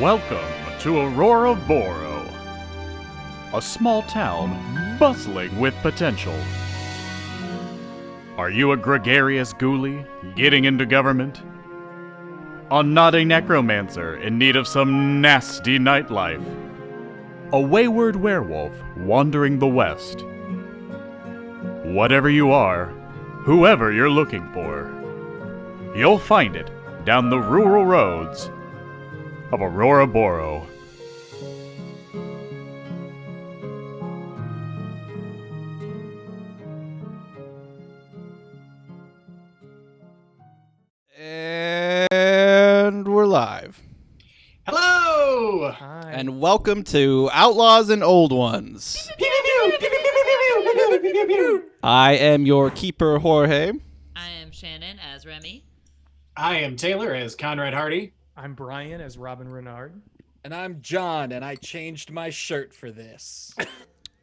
Welcome to Auroraboro, a small town bustling with potential. Are you a gregarious ghoulie getting into government? A naughty necromancer in need of some nasty nightlife? A wayward werewolf wandering the west? Whatever you are, whoever you're looking for, you'll find it down the rural roads of Auroraboro. And we're live. Hello! Hi. And welcome to Outlaws and Old Ones. I am your keeper, Jorge. I am Shannon as Remy. I am Taylor as Conrad Hearty. I'm Brian as Robin Renard. And I'm John, and I changed my shirt for this.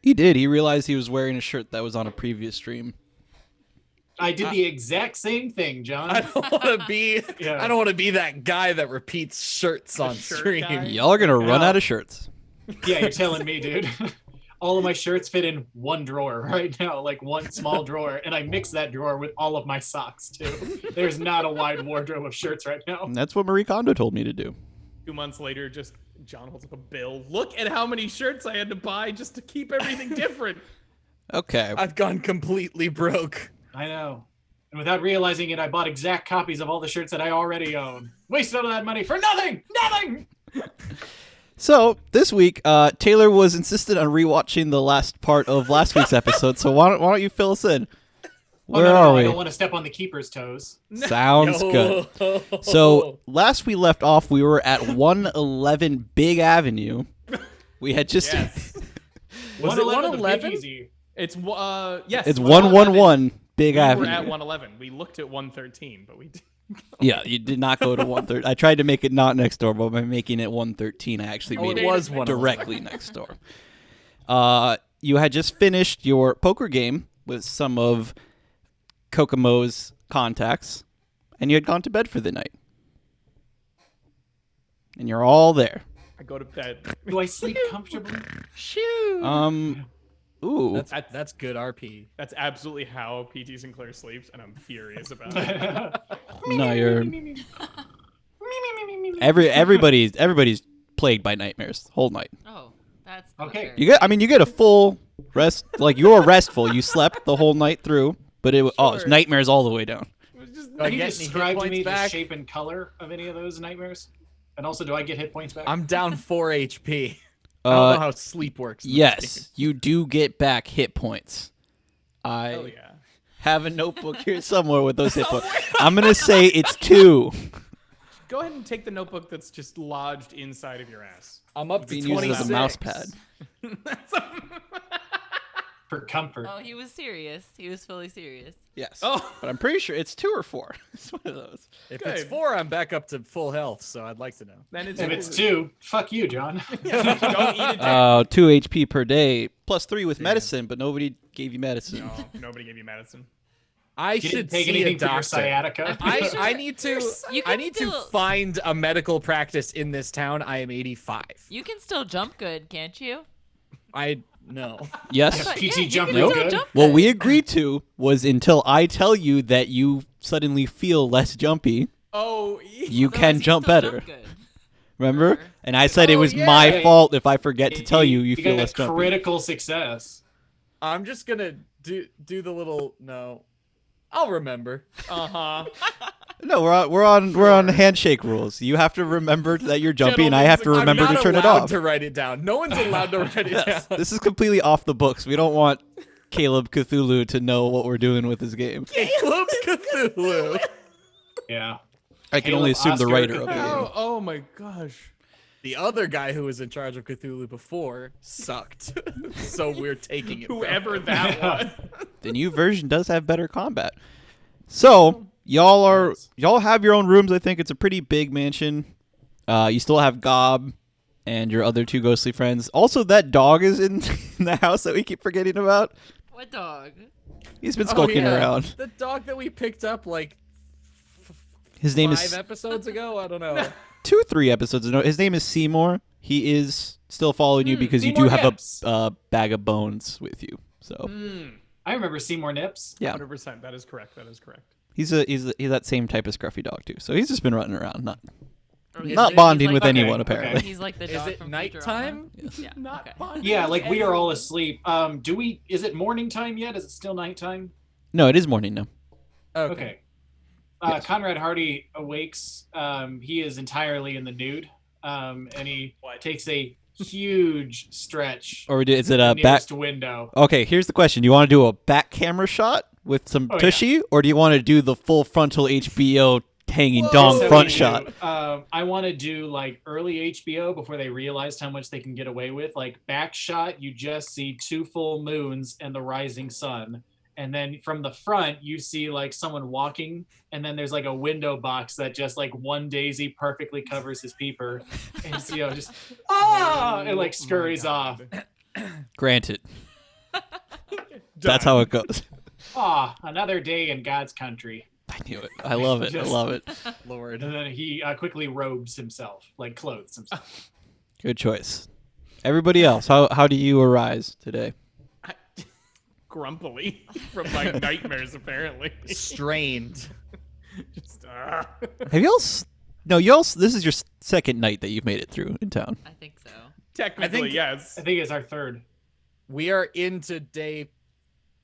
He did. He realized he was wearing a shirt that was on a previous stream. I did the exact same thing, John. I don't want to be. Yeah. I don't want to be that guy that repeats shirts on shirt stream. guy? Y'all are gonna run out of shirts. Yeah, you're telling me, dude. All of my shirts fit in one drawer right now, like one small drawer, and I mix that drawer with all of my socks, too. There's not a wide wardrobe of shirts right now. And that's what Marie Kondo told me to do. 2 months later, just John holds up a bill. Look at how many shirts I had to buy just to keep everything different. Okay. I've gone completely broke. I know. And without realizing it, I bought exact copies of all the shirts that I already own. Wasted all of that money for nothing! Nothing! So this week, Taylor was insistent on rewatching the last part of last week's episode. So why don't you fill us in? Where are we? I don't want to step on the keeper's toes. Sounds good. So last we left off, we were at 111 Big Avenue. We had just Yes. Was it 111? 111? It's yes. it's 111 Big We Avenue. were at 111. We looked at 113, but we didn't. Yeah, you did not go to 113. I tried to make it not next door, but by making it 113, I actually Oh, made it it was 111. directly next door. You had just finished your poker game with some of Kokomo's contacts, and you had gone to bed for the night. And you're all there. I go to bed. Do I sleep comfortably? Shoo. Ooh. That's good RP. That's absolutely how PT Sinclair sleeps, and I'm furious about it. No, you're... Everybody's plagued by nightmares the whole night. Oh, that's not Okay. fair. You get a full rest, like you're restful. You slept the whole night through, but it's Sure. nightmares all the way down. It was just Do I Can you get any hit describe to points me the back? shape and color of any of those nightmares? And also, do I get hit points back? I'm down 4 HP. I don't know how sleep works. in this game. Yes, you do get back hit points. I hell yeah. have a notebook here somewhere with those hit points. I'm gonna say it's 2. Go ahead and take the notebook that's just lodged inside of your ass. I'm up to Being 26. used as a mouse pad. For comfort. Oh, he was serious. He was fully serious. Yes. Oh. But I'm pretty sure it's 2 or 4. It's one of those. If it's Good. 4, I'm back up to full health, so I'd like to know. Then it's If it's 2, fuck you, John. Don't eat it down. 2 HP per day, plus 3 with medicine, but nobody gave you medicine. No, nobody gave you medicine. I You should didn't take see anything a for your doctor. sciatica. I need to You I can need still- to find a medical practice in this town. I am 85. You can still jump good, can't you? I no. Yes. But, PT you jump can real still good. jump What good. we agreed to was until I tell you that you suddenly feel less jumpy, Oh, you Otherwise, can you jump still better. good. Remember? Sure. And I said it was yeah. my fault if I forget to tell you feel got less a jumpy. critical success. I'm just gonna do the little no. I'll remember. uh-huh. No, we're on handshake rules. You have to remember that you're jumpy, and I have to remember I'm to not turn it allowed off. to write it down. No one's allowed to write it Yes, down. this is completely off the books. We don't want Caleb Cthulhu to know what we're doing with this game. Caleb Cthulhu. Yeah. I can Caleb only assume the Oscar writer of the Cthulhu. game. Oh my gosh. The other guy who was in charge of Cthulhu before sucked. So we're taking it. from Whoever him. that was. The new version does have better combat. So y'all have your own rooms. I think it's a pretty big mansion. You still have Gob and your other 2 ghostly friends. Also, that dog is in the house that we keep forgetting about. What dog? He's been Oh, skulking yeah. around. The dog that we picked up like His name 5 is episodes ago. I don't know. 2-3 episodes ago. His name is Seymour. He is still following you because you do Seymour have Nips. a bag of bones with you. So I remember Seymour Nips. yeah, 100%. That is correct. That is correct. he's that same type of scruffy dog too. So he's just been running around, not He's bonding like- with okay, anyone okay. apparently. He's like the Is dog it from nighttime? Futurama. Yeah. Not okay. bonding Yeah, with like we are all anyone. asleep. Is it morning time yet? Is it still nighttime? No, it is morning now. Okay. Yes. Conrad Hearty awakes. He is entirely in the nude. And he What? takes a huge stretch. Or is it the a back? nearest window. Okay, here's the question: do you want to do a back camera shot with some Oh, yeah. tushy, or do you want to do the full frontal HBO hanging Whoa. dong So front we shot? do, I want to do like early HBO before they realized how much they can get away with. Like back shot, you just see 2 full moons and the rising sun. And then from the front, you see like someone walking, and then there's like a window box that just like one daisy perfectly covers his peeper, and you see, just and like scurries off. Granted, that's how it goes. Another day in God's country. I knew it. I love it. I love it. Lord. And then he quickly robes himself, like clothes himself. Good choice. Everybody else, how do you arise today? Grumpily from my nightmares, apparently. Strained. Just, Have y'all? No, y'all. This is your second night that you've made it through in town. I think so. technically, think- yes. I think it's our third. We are into day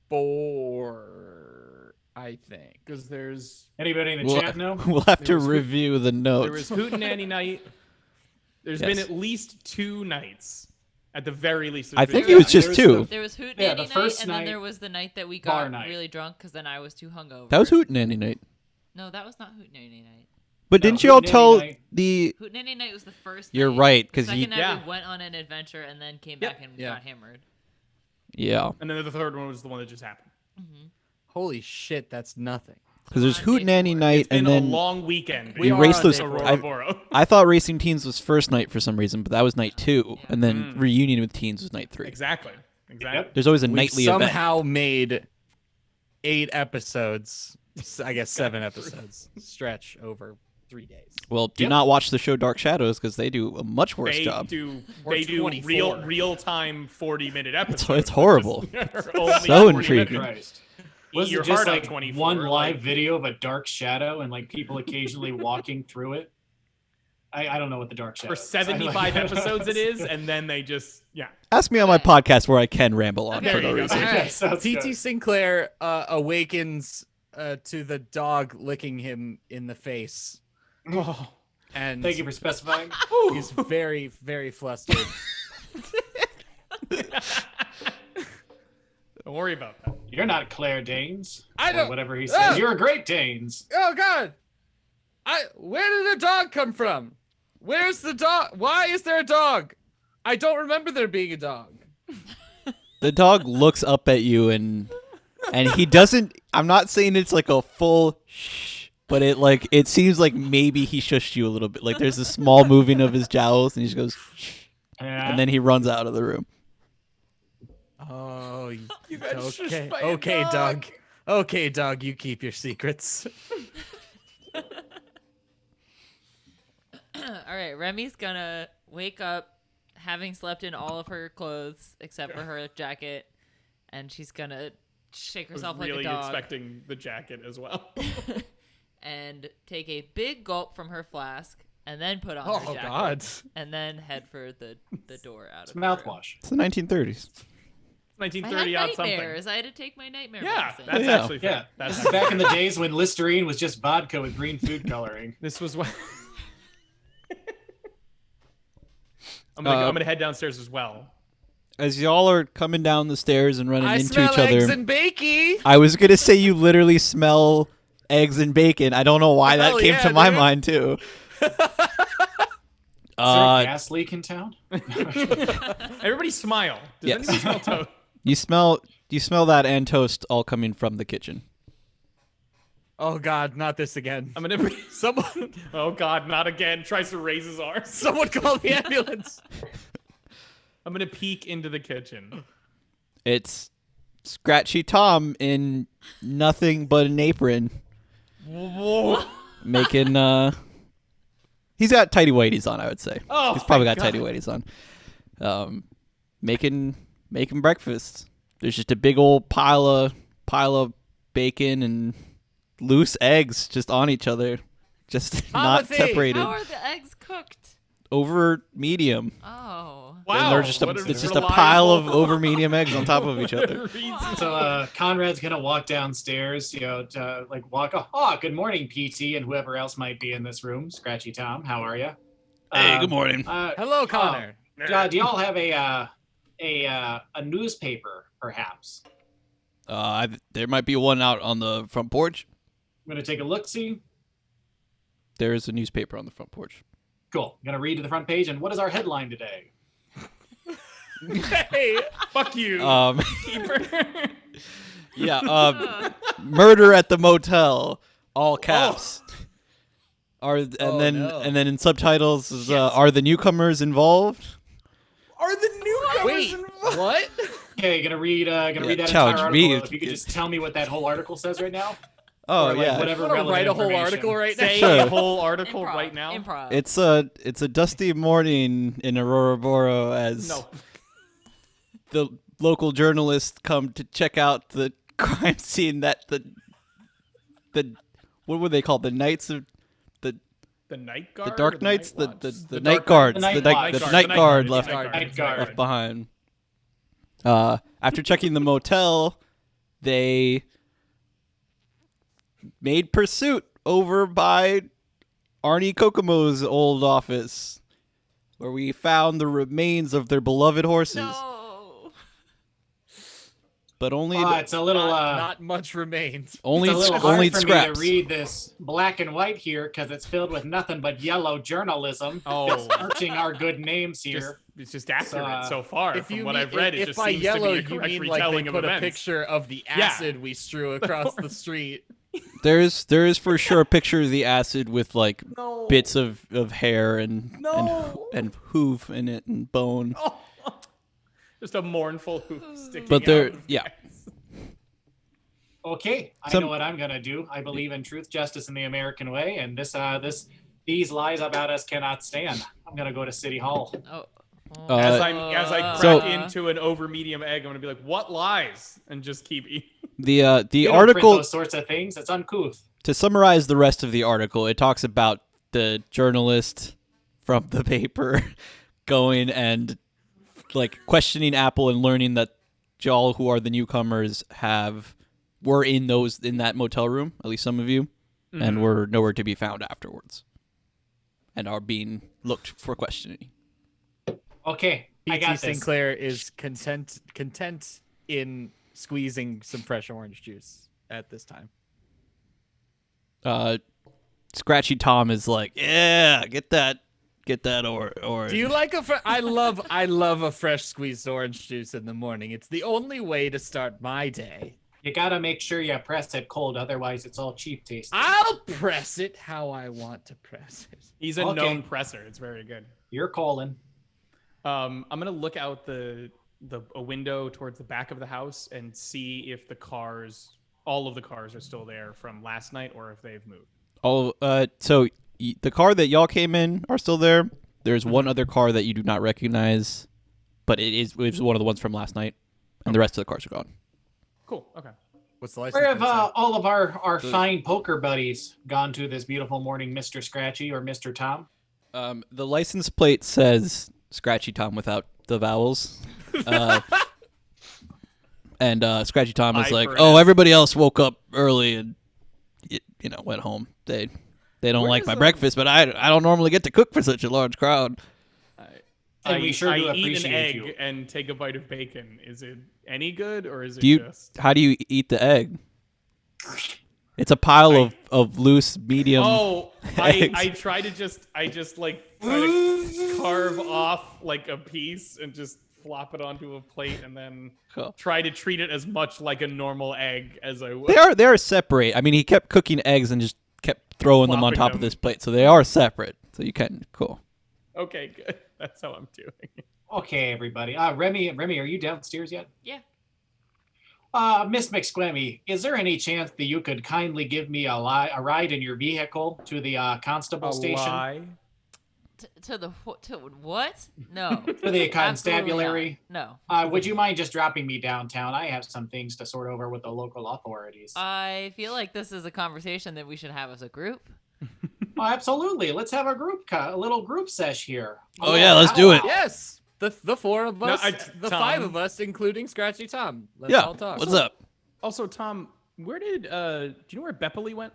4, I think. Because there's Anybody in the We'll, chat know? we'll have to There was- review the notes. there was Hootenanny night. There's been Yes. at least 2 nights. At the very least. I there's think been it was There just was 2. There was Hootenanny Yeah, the night, first and then night, there was the night that we bar got night. really drunk because then I was too hungover. That was Hootenanny night. No, that was not Hootenanny night. But No, didn't you all Hootenanny tell night. the? Hootenanny night was the first. You're night. right, The 'cause second you- night Yeah. we went on an adventure and then came Yep. back and Yeah. got hammered. Yeah, And then the third one was the one that just happened. Holy shit, that's nothing. because there's On day Hootenanny 4. night, It's been and a then long weekend. we are raced on those. day four. Auroraboro. I thought Racing Teens was first night for some reason, but that was night 2, Yeah. and then Reunion with Teens was night 3. Exactly. Exactly. Yep. There's always a We nightly event. somehow made 8 episodes, I guess 7 episodes, stretch over 3 days. Well, do Yep. not watch the show Dark Shadows because they do a much worse They job. do. Or They do 24. real time 40-minute episodes. it's horrible. Only So 40 intriguing. minutes. Christ. Was your it just heart out, like 24, one live like- video of a dark shadow and like people occasionally walking through it? I don't know what the dark shadow For is. 75 episodes it is, and then they just Ask me on my podcast where I can ramble on Okay. for There no you go. reason. All right. Sounds TT good. Sinclair awakens to the dog licking him in the face, Oh. and Thank you for specifying. he's very, very flustered. Don't worry about that. You're not Claire Danes. I or don't- whatever he Ah! says. You're a Great Danes. Oh God! Where did the dog come from? Where's the dog? Why is there a dog? I don't remember there being a dog. The dog looks up at you and he doesn't. I'm not saying it's like a full shh, but it seems like maybe he shushed you a little bit. Like there's a small moving of his jowls, and he just goes, shh, Yeah. and then he runs out of the room. Oh, You got okay, shushed by a okay, dog. Doug. Okay, Doug, you keep your secrets. All right, Remy's gonna wake up having slept in all of her clothes except for her jacket, and she's gonna shake I was herself really like a dog expecting the jacket as well. and take a big gulp from her flask, and then put on her Oh jacket, God! and then head for the door out It's of the room. mouthwash. It's the 1930s. I had 1930 out something. nightmares. I had to take my nightmare Yeah, medicine. that's Yeah. actually fair. Yeah. That's This is back in the days when Listerine was just vodka with green food coloring. This was what. I'm Uh, gonna head downstairs as well. As y'all are coming down the stairs and running I into smell each other, eggs and bakey. I was gonna say you literally smell eggs and bacon. I don't know why that Hell came yeah, to my dude. mind too. Is there a gas leak in town? Everybody smile. Does Yes. anybody smell toast? You smell that and toast all coming from the kitchen. Oh God, not this again. I'm gonna. Someone, Oh God, not again! Tries to raise his arm. someone call the ambulance. I'm gonna peek into the kitchen. It's Scratchy Tom in nothing but an apron, Whoa! making He's got tighty whities on, I would say. Oh, he's probably got thank tighty God. whities on. Making breakfast. There's just a big old pile of bacon and loose eggs just on each other, just not Timothy! separated. How are the eggs cooked? Over medium. Oh. And Wow. they're just what it's just a pile of over medium eggs on top of each other. So Conrad's gonna walk downstairs, to like walk. Oh, good morning, PT, and whoever else might be in this room. Scratchy Tom, how are you? Hey, good morning. Hello, Connor. Do y'all have a newspaper, perhaps? There might be one out on the front porch. I'm gonna take a look. See. There is a newspaper on the front porch. Cool. I'm gonna read to the front page. And what is our headline today? Hey, fuck you. Keeper. Yeah. Murder at the motel, all caps. And then in subtitles is, are the newcomers involved? Are the newcomers Wait, involved? what? Okay, gonna read that challenge entire me. article. If you could just tell me what that whole article says right now. Oh Or, like, yeah. whatever I want to write a whole relevant article information. right now. Say Sure. a whole article Improv. right now. Improv. It's a dusty morning in Auroraboro as No. the local journalists come to check out the crime scene that the what were they called? The Knights of The night guard. the or Dark the Knights, Night the Watch? the Dark night guards, Knight- the the night Night the Guard, night guard the left Night Guard. left behind. After checking the motel, they made pursuit over by Arnie Kokomo's old office, where we found the remains of their beloved horses. No. But only It's a little Not much remains. only it's a little only hard for scraps. me to read this black and white here because it's filled with nothing but yellow journalism. Oh. Searching our good names here. It's just accurate So, so far. If From you what mean, I've read, it if just by seems yellow to be a you correct mean like they retelling of put a events. picture of the acid we strew across the street. There is for sure a picture of the acid with like No. bits of hair and No. and hoof in it and bone. Oh. Just a mournful hoof sticking But there, out. yeah. Okay, I Some- know what I'm gonna do. I believe in truth, justice, and the American way, and these lies about us cannot stand. I'm gonna go to City Hall. Oh. As I crack So- into an over medium egg, I'm gonna be like, "What lies?" and just keep eating. The We don't print article, those sorts of things. It's uncouth. to summarize the rest of the article, it talks about the journalist from the paper going and like questioning Apple and learning that y'all who are the newcomers were in that motel room, at least some of you, and were nowhere to be found afterwards, and are being looked for questioning. Okay, I got P.T. this. Sinclair is content in squeezing some fresh orange juice at this time. Scratchy Tom is like, yeah, get that orange. Do you like I love a fresh squeezed orange juice in the morning. It's the only way to start my day. You gotta make sure you press it cold, otherwise it's all cheap tasting. I'll press it how I want to press it. He's a Okay. known presser. It's very good. You're calling. I'm gonna look out a window towards the back of the house and see if all of the cars are still there from last night or if they've moved. The car that y'all came in are still there. There's one other car that you do not recognize, but it was one of the ones from last night, and the rest of the cars are gone. Cool. Okay. What's the license Where have plate say? all of our fine poker buddies gone to this beautiful morning, Mr. Scratchy or Mr. Tom? The license plate says Scratchy Tom without the vowels. And Scratchy Tom is I like, for oh, an- everybody else woke up early and went home. They don't Where like does my the- breakfast, but I don't normally get to cook for such a large crowd. And we sure do I eat an appreciate egg you. and take a bite of bacon. Is it any good or is it Do you? just? How do you eat the egg? It's a pile of loose, medium. Oh, eggs. I try to carve off like a piece and just flop it onto a plate and then Cool. try to treat it as much like a normal egg as I would. They are separate. I mean, he kept cooking eggs and just kept throwing them on Plopping top of them. this plate, so they are separate. So you can cool. Okay, good. That's how I'm doing. Okay, everybody. Remy, are you downstairs yet? Yeah. Miss McSquemmy, is there any chance that you could kindly give me a ride in your vehicle to the constable station? Lie? To what? No. For the Absolutely constabulary. not. Would you mind just dropping me downtown? I have some things to sort over with the local authorities. No. I feel like this is a conversation that we should have as a group. Oh, absolutely. Let's have a little group sesh here. Oh, yeah, let's do it. Yes, the four of us, the Tom. five of us, including Scratchy Tom. Let's all talk. What's up? Also, Tom, where did do you know where Bepley went?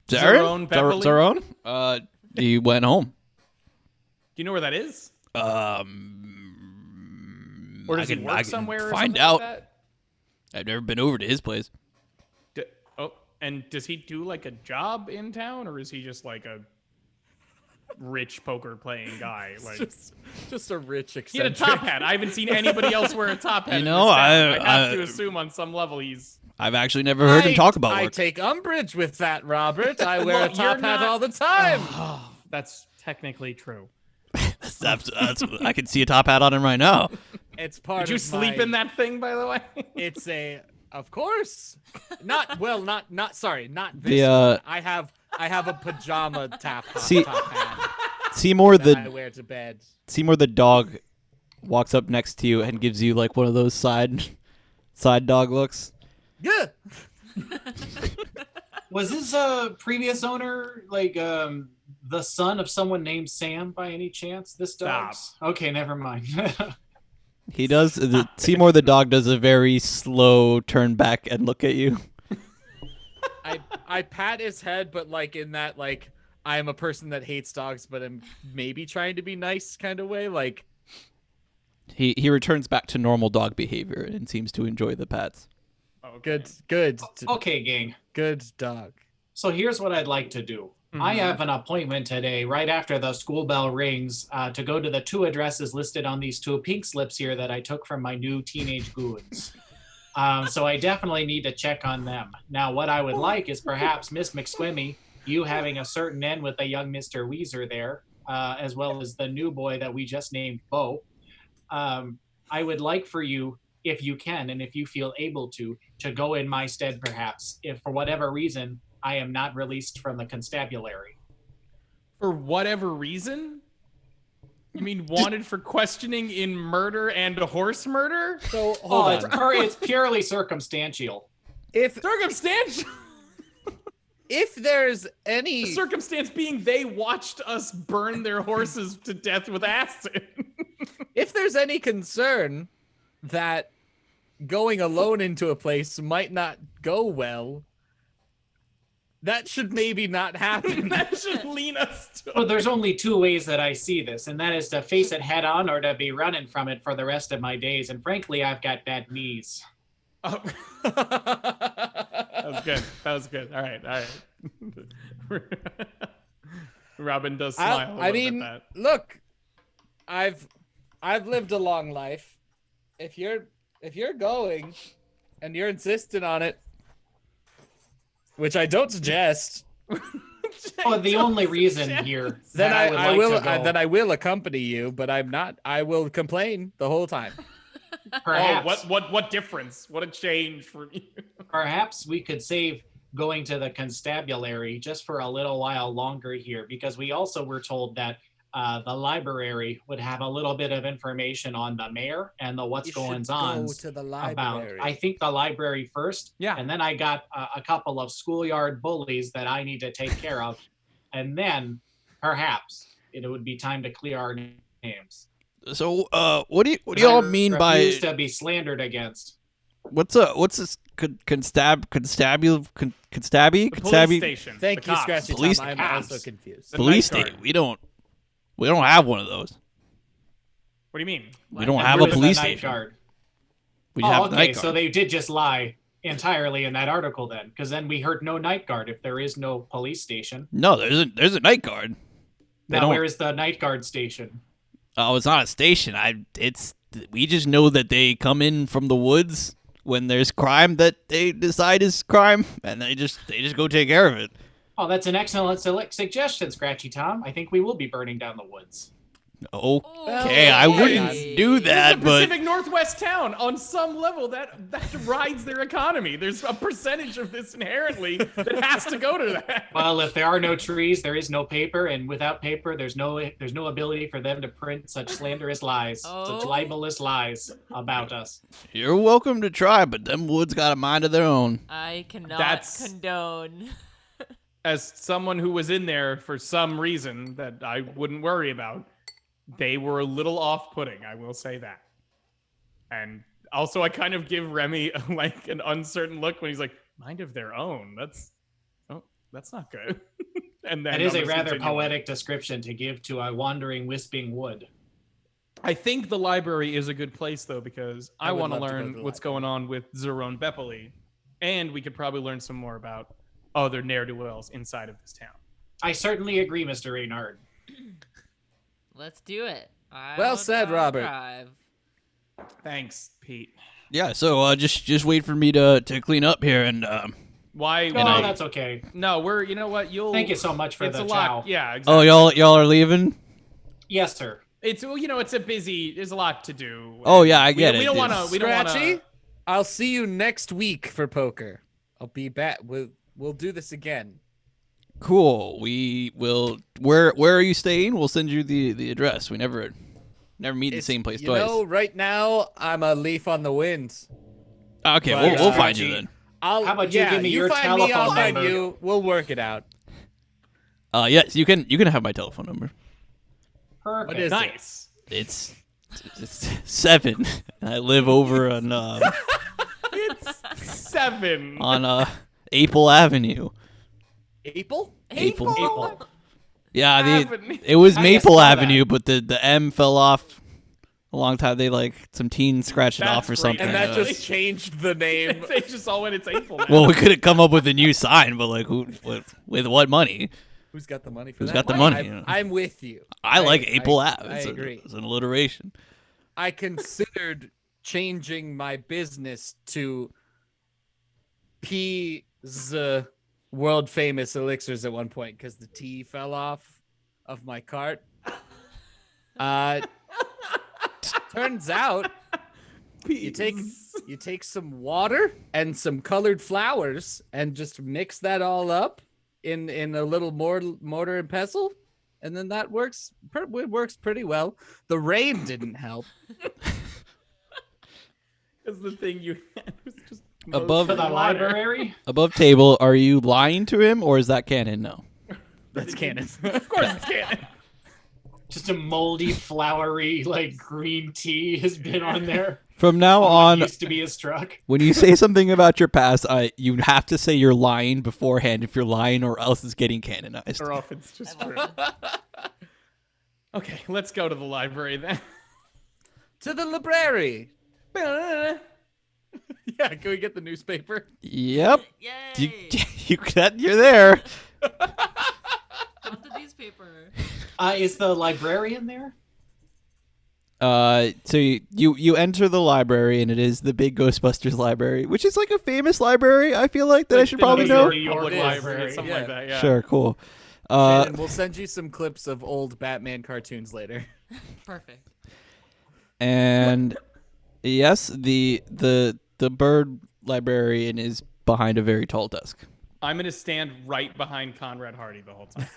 Zaron? Bepley? Zaron? He went home. Do you know where that is? Or does he work somewhere? Or find something out. Like that? I've never been over to his place. And does he do like a job in town, or is he just like a rich poker playing guy? Like just a rich eccentric. he had a top hat. I haven't seen anybody else wear a top hat. You know, I have to assume on some level he's. I've actually never heard him talk about I work. take umbrage with that, Robert. I wear a Look, top you're hat not- all the time. Oh, that's technically true. that's, I can see a top hat on him right now. It's part Did you of sleep my- in that thing, by the way? It's of course. Not sorry, not this. The, one. I have a pajama top hat Seymour that I the wear to bed. Seymour the dog walks up next to you and gives you like one of those side dog looks. Yeah. Was his previous owner like the son of someone named Sam by any chance? This dog's? Okay, never mind. He does. Seymour the dog does a very slow turn back and look at you. I pat his head, but like in that like I am a person that hates dogs, but I'm maybe trying to be nice kind of way. Like He returns back to normal dog behavior and seems to enjoy the pats. Okay. good. Okay, gang. Good dog. So here's what I'd like to do. I have an appointment today, right after the school bell rings, to go to the 2 addresses listed on these 2 pink slips here that I took from my new teenage goons. So I definitely need to check on them. Now, what I would like is perhaps Miss McSquemmy, you having a certain end with a young Mr. Weezer there, as well as the new boy that we just named Bo. I would like for you, if you can, and if you feel able to go in my stead perhaps, if for whatever reason I am not released from the constabulary. For whatever reason? You mean wanted for questioning in murder and a horse murder? So hold on. It's purely circumstantial. If Circumstantial. if there's any The circumstance being they watched us burn their horses to death with acid. if there's any concern that going alone into a place might not go well, that should maybe not happen. That should lean us to. Well, there's only 2 ways that I see this, and that is to face it head on or to be running from it for the rest of my days. And frankly, I've got bad knees. Oh. That was good. All right. Robin does smile. I mean, look, I've lived a long life. If you're going and you're insistent on it, which I don't suggest, Well, the only reason here then that I would I like will to go, then I will accompany you, but I will complain the whole time. perhaps, what difference? What a change for you. perhaps we could save going to the constabulary just for a little while longer here, because we also were told that the library would have a little bit of information on the mayor and the what's going on to the about. I think the library first, Yeah. and then I got a couple of schoolyard bullies that I need to take care of, and then perhaps it would be time to clear our names. So, what do you all mean by refuse to be slandered against? what's this constabby? Police station. Thank the you, cops. Scratchy Police Tom. I'm cops. also confused. The Police night guard. station. We don't have one of those. What do you mean? We don't And have where a is the police night station. guard? We just have Oh, the okay. night So guard. they did just lie entirely in that article then, because then we heard no night guard if there is no police station. No, there's a night guard. They Now, don't. where is the night guard station? Oh, it's not a station. We just know that they come in from the woods when there's crime that they decide is crime, and they just go take care of it. Oh, that's an excellent suggestion, Scratchy Tom. I think we will be burning down the woods. Okay, I wouldn't do that, It's a but Pacific Northwest town. On some level, that rides their economy. There's a percentage of this inherently that has to go to that. Well, if there are no trees, there is no paper, and without paper, there's no ability for them to print such slanderous lies, such libelous lies about us. you're welcome to try, but them woods got a mind of their own. I cannot That's- condone. As someone who was in there for some reason that I wouldn't worry about, they were a little off-putting, I will say that. And also, I kind of give Remy like an uncertain look when he's like, "Mind of their own." That's not good. And then That is I'll a just rather continue on. poetic description to give to a wandering, wisping wood. I think the library is a good place though, because I would want to love to go to learn the what's going on with Zerone Bepoli, and we could probably learn some more about other ne'er-do-wells inside of this town. I certainly agree, Mr. Renard. Let's do it. Well said, Robert. Drive. Thanks, Pete. Yeah, so just wait for me to clean up here, and Why? No, I- that's okay. No, we're. You know what? You'll. Thank you so much for It's the a chow. lot. Yeah. Exactly. oh, y'all are leaving? Yes, sir. It's it's a busy. There's a lot to do. Oh yeah, I get it. We don't want to. We don't want Scratchy, to. I'll see you next week for poker. I'll be back. We'll do this again. Cool. We will. Where are you staying? We'll send you the address. We never meet in the same place you twice. know, right now I'm a leaf on the wind. Okay, but, we'll find you then. How about you give me your find me, I'll telephone find number? you. We'll work it out. Yes, you can have my telephone number. Perfect. What is it? Nice. It's 7. I live over on It's 7. Apple Avenue. April? April. Yeah, Avenue. it was How do you Maple spell that? Avenue, but the M fell off a long time. They some teen scratched it That's off or great. something. And that Yeah. just changed the name. They just all went. It's April now. well, we could have come up with a new sign, but who with what money? Who's got the money for Who's that? got the money, I'm, you know? I'm with you. I like Apple Ave. I agree. It's an alliteration. I considered changing my business to P's world famous elixirs at one point because the T fell off of my cart. Turns out you take some water and some colored flowers and just mix that all up in a little mortar and pestle, and then that works pretty well. The rain didn't help. Because the thing you had was just Above- For the water. library? Above table, are you lying to him or is that canon? No. That's canon. Of course, it's canon. Just a moldy, flowery, like green tea has been on there. From now What on, used to be his truck. when you say something about your past, you have to say you're lying beforehand if you're lying, or else it's getting canonized. Or if it's just true. Okay, let's go to the library then. To the library. Yeah, can we get the newspaper? Yep. Yay! You're there. Want the newspaper. Is the librarian there? So you enter the library, and it is the big Ghostbusters library, which is like a famous library. I feel like that I should probably know. New York Public It is. library, something Yeah. like that. Yeah. Sure, cool. Shannon, we'll send you some clips of old Batman cartoons later. Perfect. And yes, the bird librarian is behind a very tall desk. I'm gonna stand right behind Conrad Hearty the whole time.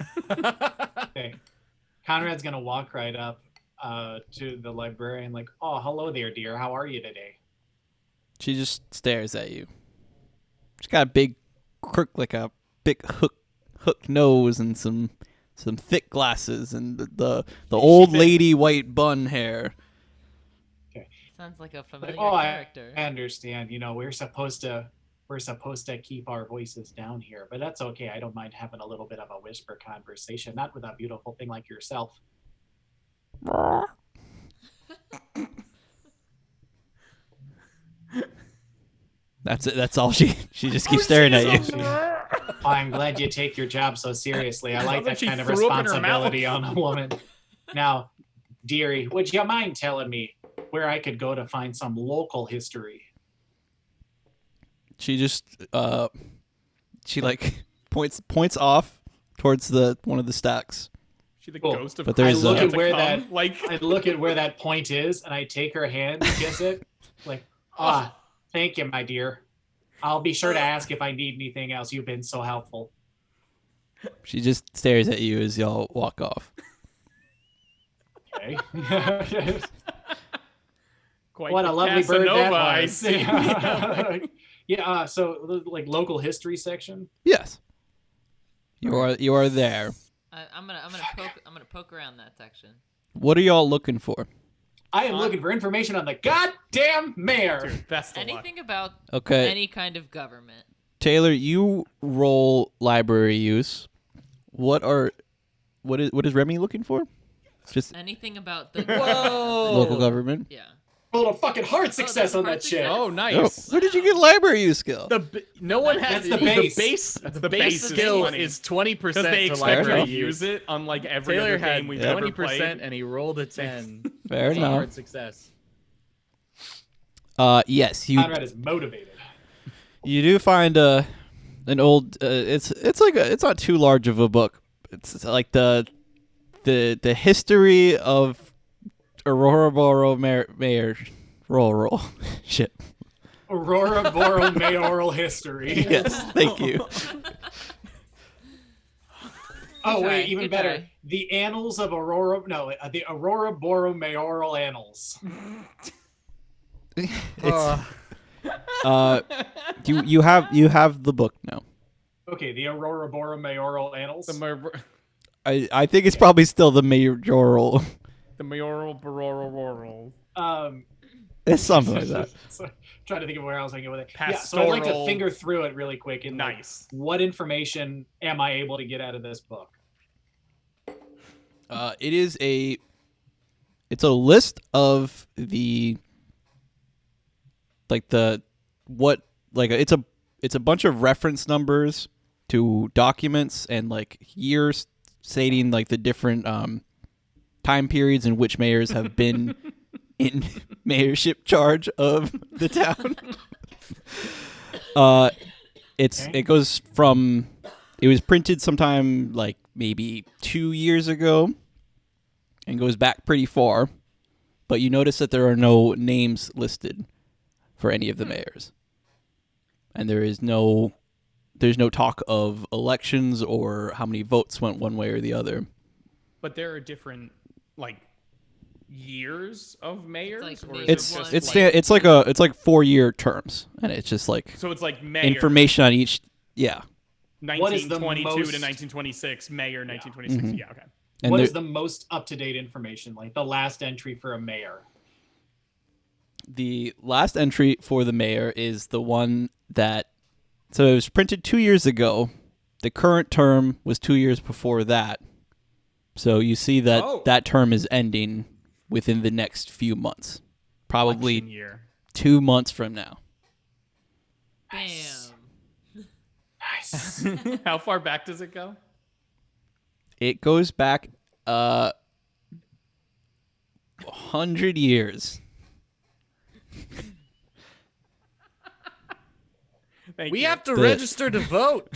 Okay. Conrad's gonna walk right up to the librarian, like, "Oh, hello there, dear. How are you today?" She just stares at you. She's got a big crook, like a big hook nose, and some thick glasses, and the old lady white bun hair. Sounds like a familiar Oh, character. I understand. You know, we're supposed to keep our voices down here, but that's okay. I don't mind having a little bit of a whisper conversation, not with a beautiful thing like yourself. That's it. That's all she just keeps staring at you. Oh, I'm glad you take your job so seriously. I like Sounds like that she kind of threw up in her responsibility mouth. on a woman. Now, dearie, would you mind telling me where I could go to find some local history? She just she like points off towards one of the stacks. She the Cool. ghost of But there's, I look Christmas at where to that come? Like, I look at where that point is, and I take her hand and kiss it. Like, thank you, my dear. I'll be sure to ask if I need anything else. You've been so helpful. She just stares at you as y'all walk off. Okay. quite What the a lovely bird that Casanova I was. see. Yeah. So like local history section. Yes. You are there. I'm gonna poke around that section. What are y'all looking for? I am looking for information on the goddamn mayor. Dude, best of luck. Anything about Okay. any kind of government. Taylor, you roll library use. What is Remy looking for? Just Anything about the Whoa. local government. Yeah. Rolled a fucking hard success that's a on hard that shit. success. Oh, Oh, nice. where did you get library use skill? No one has That's the base. The base base is skill funny. is 20% Because they to expect you to library use it on like every Taylor other had game we've 20% ever played. and he rolled a 10. Fair It's a enough. hard success. Yes, you Conrad is motivated. do find an old. It's not too large of a book. It's like the history of Auroraboro mayor. Roll. Shit. Auroraboro mayoral history. Yes, thank you. Oh Good wait, try, even good better. try. The annals of Aurora. No, the Auroraboro mayoral annals. It's you have the book now. Okay, the Auroraboro mayoral annals. I think it's probably still the mayoral. The mayoral baroro. It's something like that. So, trying to think of where else I can go with it. Yeah, so I'd like to Pastoral. finger through it really quick and like, Nice. what information am I able to get out of this book? It's a list of it's a bunch of reference numbers to documents and like years stating like the different time periods in which mayors have been in mayorship charge of the town. It goes from it was printed sometime like maybe 2 years ago and goes back pretty far, but you notice that there are no names listed for any of the mayors. And there's no talk of elections or how many votes went one way or the other. But there are different like years of mayors. It's like or is major it ones. It's like 4-year terms, and it's just like so it's like mayor information on each. Yeah, What is the 1922 to most- 1926, mayor 1926. Mhm. Yeah, okay. and What there- is the most up-to-date information? Like the last entry for a mayor. the last entry for the mayor is the one that. So it was printed 2 years ago. The current term was 2 years before that. So you see that Oh. that term is ending within the next few months, probably Election year. 2 months from now. Nice. Bam. Nice. How far back does it go? It goes back 100 years. Thank We you. have to The- register to vote.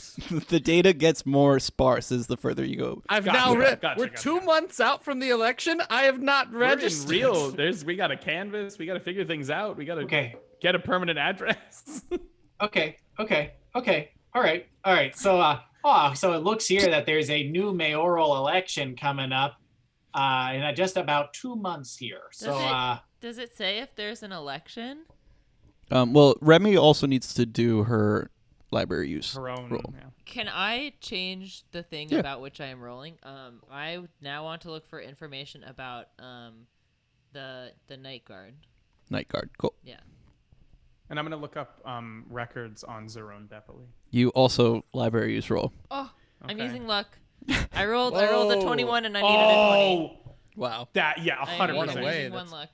The data gets more sparse as the further you go. I've Gotcha, now read. gotcha, We're gotcha. 2 months out from the election. I have not We're in registered. real. We got a canvas. We got to figure things out. We got to Okay. get a permanent address. Okay. All right. So, so it looks here that there's a new mayoral election coming up, in just about 2 months here. So, Does it say if there's an election? Well, Remy also needs to do her library use Her own. roll. Yeah. Can I change the thing Yeah. about which I am rolling? I now want to look for information about the night guard. Night guard. Cool. Yeah. And I'm gonna look up records on Zerone Bepoli. You also library use roll. Oh, I'm Okay. using luck. I rolled a Whoa. 21 and I needed a 20. Wow. That yeah, I am 100%. One using away, one that's- luck.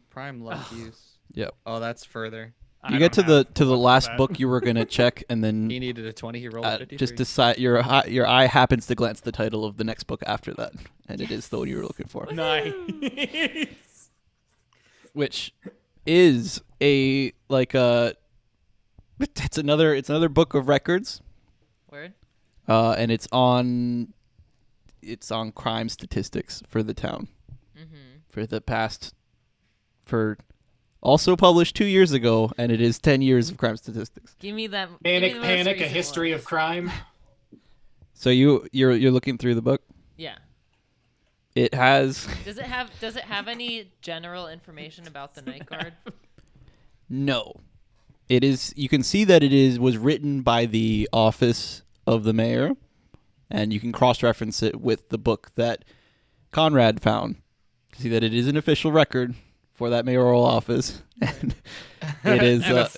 Prime luck use. Yep. Oh, that's further. I You get to don't have the luck for last that. book you were gonna check, and then He needed a 20. He rolled a 53. just decide your eye happens to glance at the title of the next book after that, and it is the one you were looking for, Nice. which is it's another book of records, Word? and it's on it's on crime statistics for the town for the past, for also published 2 years ago, and it is 10 years of crime statistics. Give me that. Manic give me the most Panic: A recent History ones. of Crime. So you're looking through the book. Yeah. It has Does it have any general information about the night guard? no. It is. You can see that was written by the office of the mayor, and you can cross-reference it with the book that Conrad found to see that it is an official record for that mayoral office. And it is.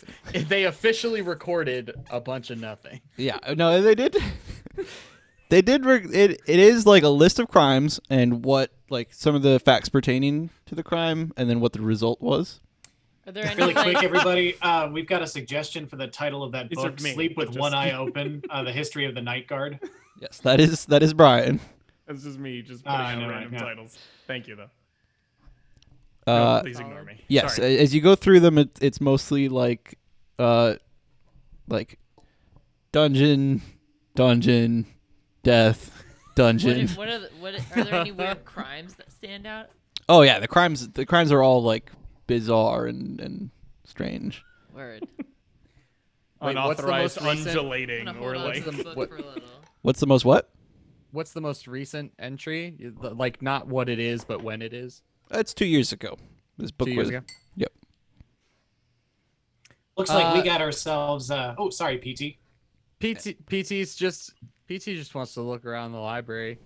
They officially recorded a bunch of nothing. Yeah. No, they did. They did. It is like a list of crimes and what, like, some of the facts pertaining to the crime, and then what the result was. Are there any Really quick, like, everybody, we've got a suggestion for the title of that These book, are me, Sleep but with just- One Eye Open, The History of the Night Guard. Yes, that is Brian. That's just me just putting I out know, random yeah. titles. Thank you, though. No, please ignore me. Yes, Sorry. as you go through them, it's mostly like dungeon, death, dungeon. are there any weird crimes that stand out? Oh yeah, the crimes are all like bizarre and strange. Word. Wait, what's the Unauthorized most recent- undulating I'm gonna or hold on like to the book what- for a little. What's the most what? What's the most recent entry? Like, not what it is, but when it is. It's 2 years ago. This book 2 years was. ago. Yep. Looks like we got ourselves. Oh, sorry, PT. PT just wants to look around the library,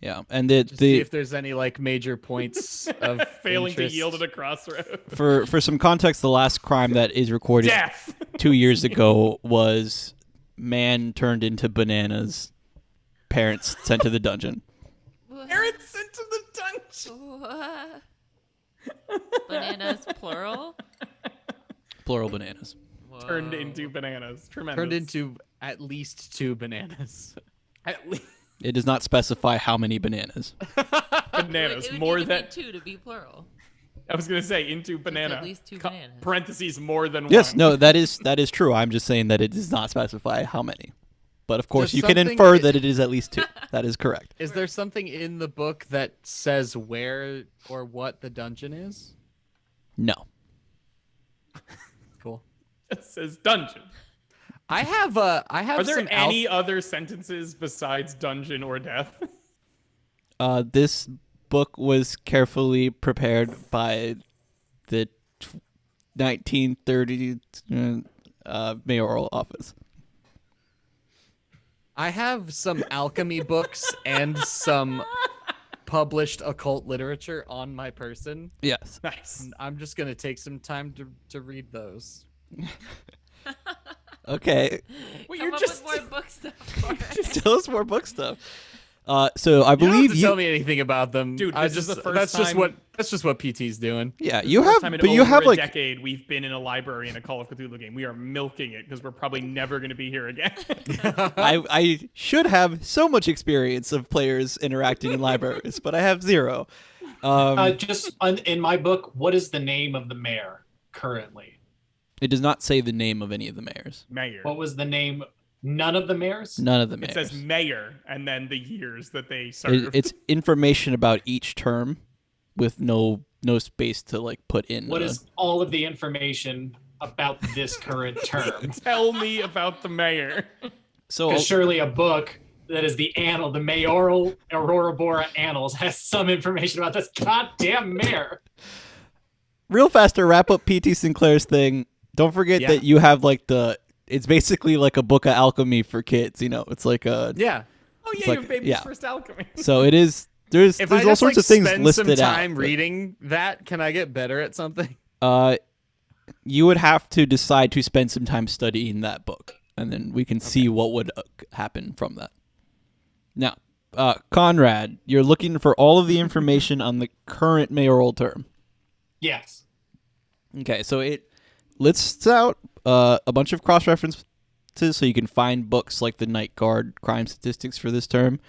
Yeah, and the see if there's any like major points of failing interest. to yield at a crossroad. for some context, the last crime that is recorded Death. 2 years ago was man turned into bananas, parents sent to the dungeon. Parents into the dungeon. What? Bananas plural? Plural bananas. Turned Whoa. into bananas. Tremendous. Turned into at least 2 bananas. At least It does not specify how many bananas. bananas. It would More need to than be two to be plural. I was gonna say into banana. at least 2 bananas. Parentheses more than Yes, one. no, that is true. I'm just saying that it does not specify how many. But of course, Does you can something- infer that it is at least 2. That is correct. Is there something in the book that says where or what the dungeon is? No. Cool. It says dungeon. I have Are there some any other sentences besides dungeon or death? This book was carefully prepared by the 1930 mayoral office. I have some alchemy books and some published occult literature on my person. Yes. Nice. I'm just gonna take some time to read those. Okay. Well, Come you're up just with more book stuff for us. Tell us more book stuff. So I You don't have believe to tell me anything about them, Dude, I this is just the first that's just what PT's doing. Yeah, you First have, time in but you over have a like decade we've been in a library in a Call of Cthulhu game. We are milking it because we're probably never going to be here again. I should have so much experience of players interacting in libraries, but I have 0. In my book, what is the name of the mayor currently? It does not say the name of any of the mayors. Mayor. What was the name? None of the mayors? None of the It mayors. says mayor and then the years that they served. It's information about each term with no space to like put in. What is all of the information about this current term? Tell me about the mayor. so? Because surely a book that is the mayoral Auroraboro annals has some information about this goddamn mayor. Real fast to wrap up PT Sinclair's thing. Don't forget that you have like it's basically like a book of alchemy for kids. You know, it's like a Yeah. Oh yeah, It's your like- baby's yeah. first alchemy. So it is. There's If I all just, sorts like, of things spend listed some time out. but, reading that, can I get better at something? You would have to decide to spend some time studying that book, and then we can see what would happen from that. Now, Conrad, you're looking for all of the information on the current mayoral term. Yes. Okay, so it lists out a bunch of cross-references so you can find books like the Night Guard crime statistics for this term.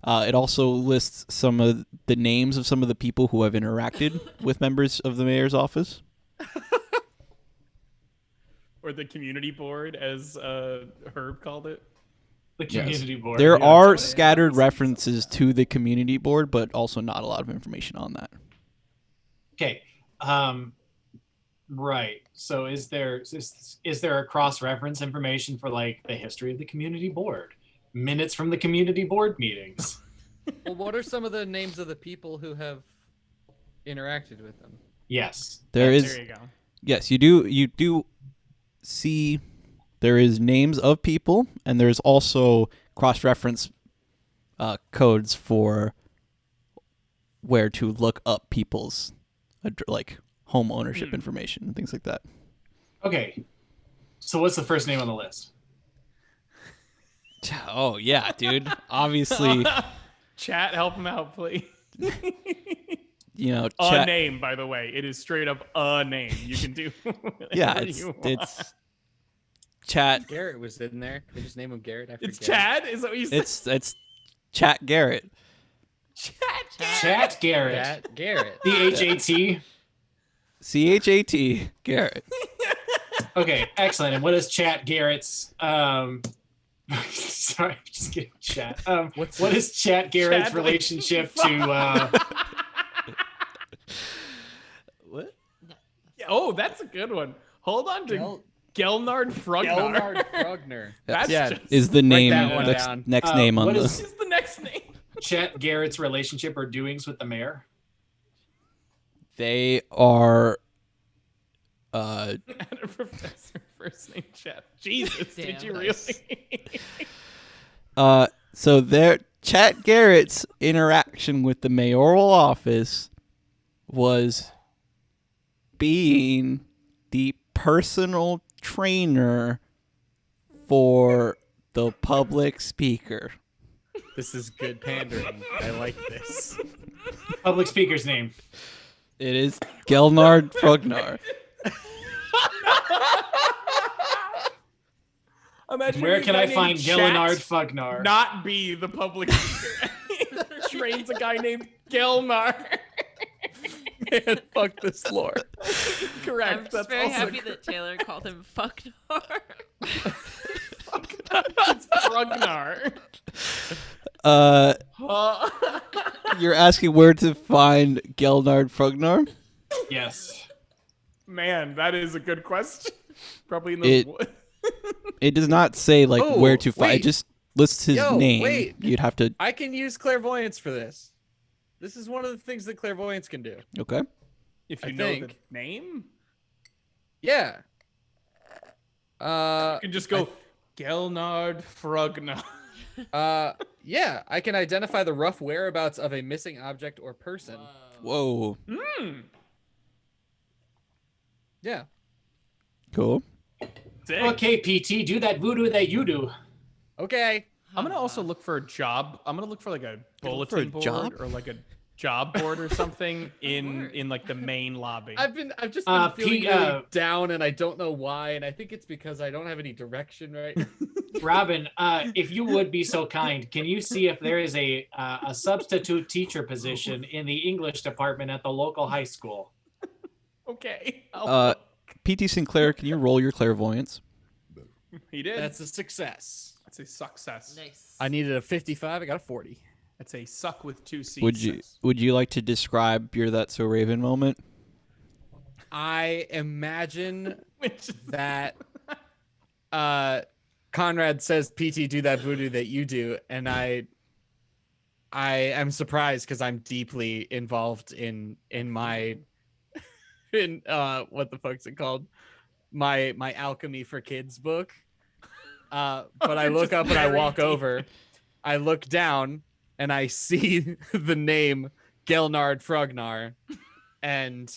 It also lists some of the names of some of the people who have interacted with members of the mayor's office. Or the community board, as Herb called it. The community board. There yeah. are scattered references to the community board, but also not a lot of information on that. Okay. Right. So is there a cross-reference information for like the history of the community board? Minutes from the community board meetings. Well, what are some of the names of the people who have interacted with them? Yes. There you go. Yes, you do see there is names of people, and there's also cross-reference codes for where to look up people's like home ownership information and things like that. Okay. So what's the first name on the list? Oh yeah, dude. Obviously, Chat, help him out, please. you know, A chat. name, by the way. It is straight up a name. You can do Yeah, whatever you want. it's chat. Garrett was in there. They just name him Garrett after It's Garrett. Chad? Is that what you said? It's Chat Garrett. Chat Garrett. Chat Garrett. CHAT. CHAT Garrett. Okay, excellent. And what is Chat Garrett's sorry, I'm just kidding, Chat. What is Chat Garrett's Chat- relationship to What? Yeah, oh, that's a good one. Hold on to Gelnard Frognar. Gelnard Frognar. That's Yeah. just Is the name that one next, down. next name on what the is- is the next name. Chat Garrett's relationship or doings with the mayor? They are And a professor first name Chat. Jesus, did Damn. you Nice. really? so their Chat Garrett's interaction with the mayoral office was being the personal trainer for the public speaker. This is good pandering. I like this. Public speaker's name. It is Gelnard Frognar. Imagine Where if a can guy I named find Chat Gelnard Fugnar? not be the public speaker? Trains a guy named Gelnar. Man, fuck this lore. Correct. I'm just That's very also happy that Taylor called him Fucknar. It's Frognar. You're asking where to find Gelnard Frognar? Yes. Man, that is a good question. Probably in the It- woods. It does not say like Oh, where to find. It wait. just lists his Yo, name. wait. You'd have to. I can use clairvoyance for this. This is one of the things that clairvoyance can do. Okay. If I you know the think- name, Yeah. you can just go Gelnard Frognar. Yeah, I can identify the rough whereabouts of a missing object or person. Whoa. Yeah. Cool. Sick. Okay, PT, do that voodoo that you do. Okay. I'm gonna also look for a job. I'm gonna look for like a bulletin board job? or like a job board or something in like the main lobby. I've just been feeling Pete, really down, and I don't know why, and I think it's because I don't have any direction right now. Robin, if you would be so kind, can you see if there is a substitute teacher position in the English department at the local high school? Okay. PT Sinclair, can you roll your clairvoyance? He did. That's a success. That's a success. Nice. I needed a 55. I got a 40. That's a suck with two C's. Would you like to describe your That's So Raven moment? I imagine Which is- that Conrad says, PT, do that voodoo that you do, and I am surprised because I'm deeply involved in my in what the fuck's it called, my alchemy for kids book, but I You're look just up and I very walk deep. over, I look down and I see the name Gelnard Frognar, and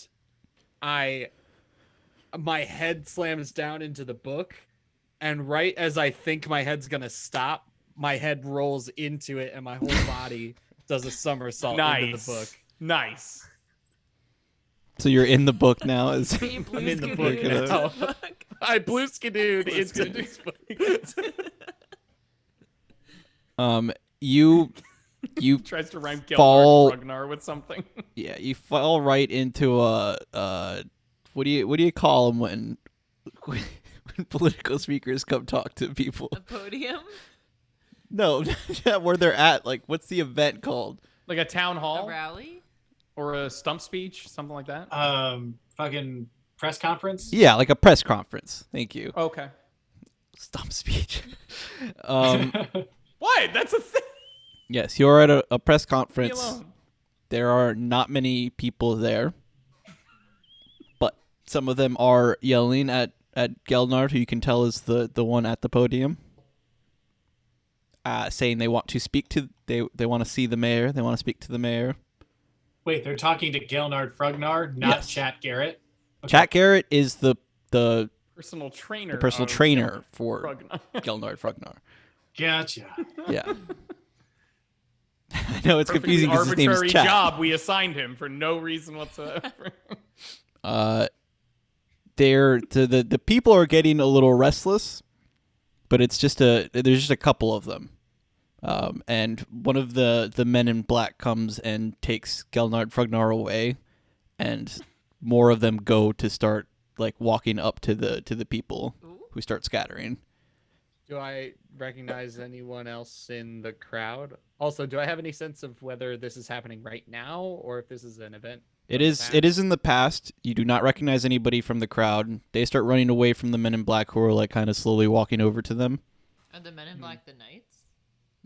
my head slams down into the book, and right as I think my head's gonna stop, my head rolls into it and my whole body does a somersault into the book. Nice. So you're in the book now. Is I'm in the book now. I blue skidooed into this book. you Tries to rhyme Fall- Gelnard Frognar with something. yeah, you fall right into a what do you call them when political speakers come talk to people? A podium? No, where they're at. Like, what's the event called? Like a town A hall rally? or a stump speech, something like that. Fucking press conference. Yeah, like a press conference. Thank you. Okay. Stump speech. What? That's a thing. Yes, you're at a press Leave me conference. alone. There are not many people there, but some of them are yelling at Gelnard, who you can tell is the one at the podium, saying they want to speak to they want to see the mayor. They want to speak to the mayor. Wait, they're talking to Gelnard Frugnar, not Yes. Chat Garrett. Okay. Chat Garrett is the Personal trainer. the personal of trainer for Frugnar. Gelnard Frugnar. Gotcha. Yeah. I know it's Perfectly confusing because his name arbitrary is Chat. job we assigned him for no reason whatsoever. The people are getting a little restless, but it's just there's just a couple of them. And one of the men in black comes and takes Gelnard Frugnar away, and more of them go to start like walking up to the people who start scattering. Do I recognize anyone else in the crowd? Also, do I have any sense of whether this is happening right now or if this is an event? It is in the past. You do not recognize anybody from the crowd. They start running away from the men in black who are like kind of slowly walking over to them. Are the men in black the knights?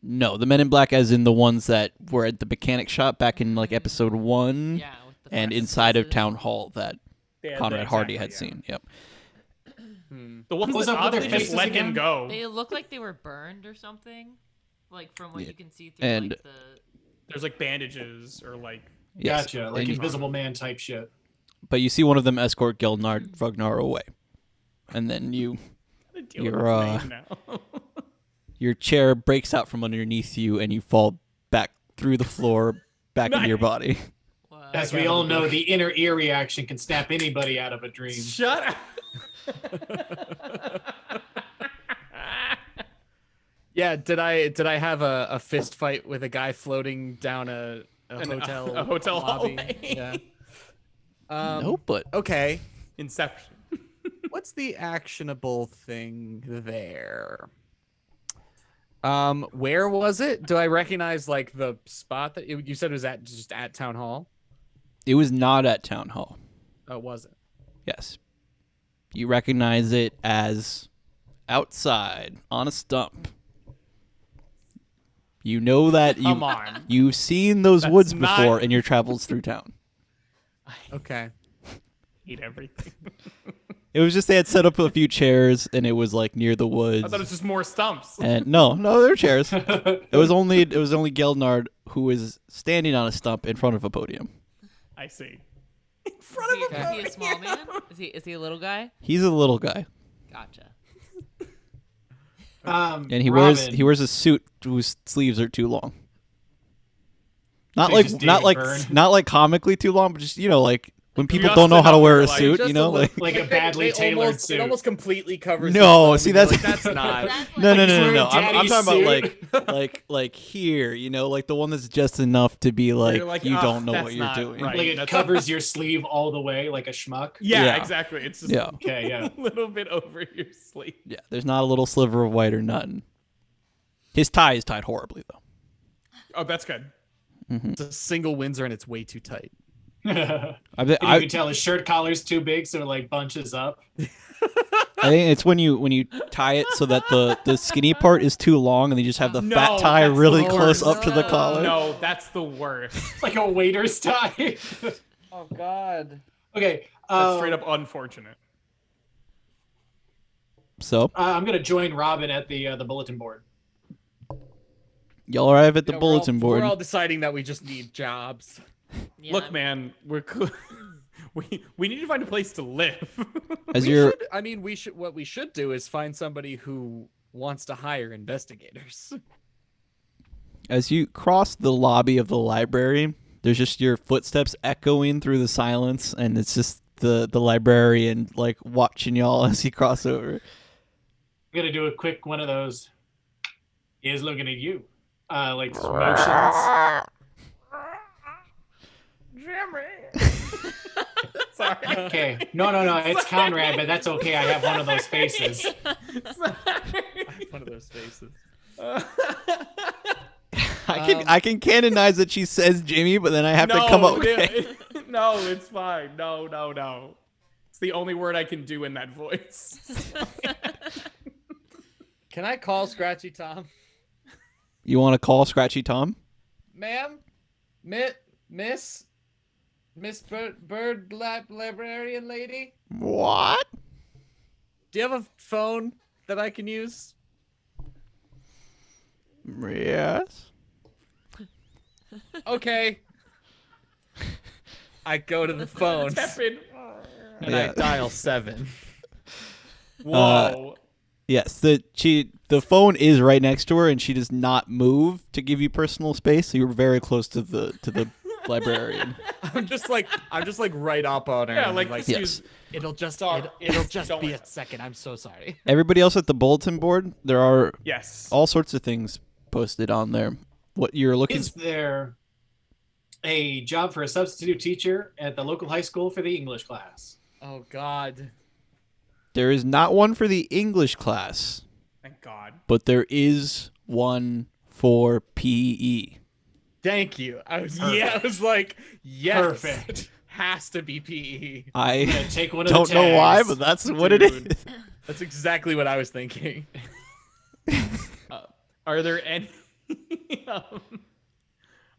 No, the men in black as in the ones that were at the mechanic shop back in like episode 1 Yeah. With the and first inside of pieces. Town Hall that Yeah, Conrad Hearty had exactly, seen. Yep. The ones What was that up with their oddly just faces let again? him go. They look like they were burned or something. Like from what Yeah. you can see through And- like the There's like bandages or like. Yes. Gotcha. Like And you- Invisible Man type shit. But you see one of them escort Gelnard Frugnar away. And then your chair breaks out from underneath you and you fall back through the floor back into your body. Wow. As we all know, the inner ear reaction can snap anybody out of a dream. Shut up. Yeah, did I have a fist fight with a guy floating down a hotel a hotel lobby? hallway. Yeah. Nope, but Okay. Inception. What's the actionable thing there? Where was it? Do I recognize like the spot that you said was just at town hall? it was not at Town Hall. Oh, it wasn't. Yes. You recognize it as outside on a stump. You know that Come on. you've seen those That's woods not- before in your travels through town. Okay. Eat everything. It was just they had set up a few chairs and it was like near the woods. I thought it was just more stumps. And no, there were chairs. It was only Gelnard who was standing on a stump in front of a podium. I see. Is he a small man? Is he a little guy? He's a little guy, Gotcha. and he Robin, wears a suit whose sleeves are too long. Not So like just not David like Byrne? not like comically too long, but just like when people Just don't know how to enough wear a for, like, suit, just you know, a little- like Like a badly tailored almost, suit. It almost completely covers. No, his see, clothing. that's- You're like, that's not. no. he's wearing I'm daddy's talking about suit. like here, like the one that's just enough to be like, You're like, you "Ah, don't know that's what you're not doing. right." Like it That's- covers your sleeve all the way, like a schmuck. Yeah, Yeah. exactly. It's just Yeah. Okay, yeah. a little bit over your sleeve. Yeah, there's not a little sliver of white or nothing. His tie is tied horribly though. Oh, that's good. It's a single Windsor and it's way too tight. I And you can tell his shirt collar's too big, so it like bunches up. think it's when you tie it so that the skinny part is too long and they just have the No, fat tie that's really the close worst. up to the collar. No, that's the worst. Like a waiter's tie. Oh God. Okay. That's straight up unfortunate. So I'm gonna join Robin at the bulletin board. y'all arrive at the Yeah, bulletin board. We're all deciding that we just need jobs. Yeah, Look, man, we're we need to find a place to live. As We you're should, I mean, what we should do is find somebody who wants to hire investigators. as you cross the lobby of the library, there's just your footsteps echoing through the silence, and it's just the librarian like watching y'all as you cross over. I'm gonna do a quick one of those. He is looking at you. Like motions. Sorry. Okay. No. It's Conrad, but that's okay. I have one of those faces. One of those faces. I can canonize that she says Jimmy, but then I have to come up with No, it's fine. No. It's the only word I can do in that voice. Can I call Scratchy Tom? You want to call Scratchy Tom? Ma'am? Miss Bird Librarian lady? What? Do you have a phone that I can use? Yes. Okay. I go to the phone Tepid. and I dial 7. Whoa. Yes, the phone is right next to her, and she does not move to give you personal space. So you're very close to the librarian. I'm just like right up on her. Yeah, and like, Yes. it'll just Don't be worry. a second. I'm so sorry. Everybody else at the bulletin board, there are Yes. all sorts of things posted on there. What you're looking Is there a job for a substitute teacher at the local high school for the English class? Oh God. There is not one for the English class, Thank God. but there is one for PE. Thank you. I was Perfect. like, yes. Perfect. Has to be PE. I Gonna take one of don't the know why, tags. but that's what it Dude. is. That's exactly what I was thinking. Are there any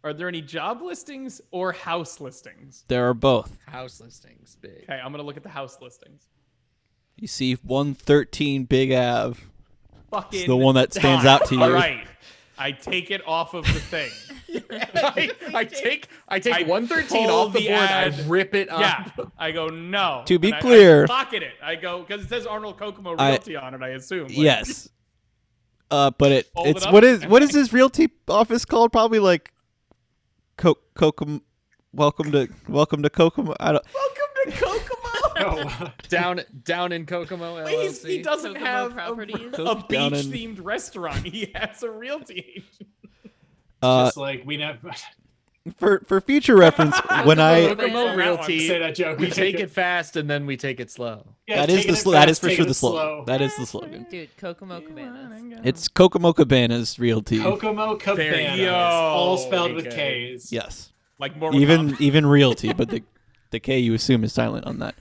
Are there any job listings or house listings? There are both. House listings, big. Okay, I'm gonna look at the house listings. You see 113 Big Ave. Fucking It's the one that stands out to you. All right, I take it off of the thing. I take I 113 pull off the the board. ad. I rip it up. Yeah, I go no. To be And I clear- pocket it. I go because it says Arnold Kokomo I- Realty on it. I assume. Like, Yes. But Fold it it's up what is and- this realty office called? Probably like Kokomo. Welcome to Kokomo. I don't. Welcome to Kokomo. Oh, Down in Kokomo, LLC. He doesn't Kokomo have Properties. a Down in- beach-themed restaurant. He has a realty agent. just like we never For future reference, when I Kokomo Realty, say that joke. we take it fast and then we take it slow. Yeah, that is taking the it that is fast, for taking sure the it slogan. slow. That is the slogan. Dude, Kokomo Cabanas. It's Kokomo Cabana's Realty. Kokomo Cabana, Yo, all spelled with good. K's. Yes. Like more Even Realty, but the K you assume is silent on that.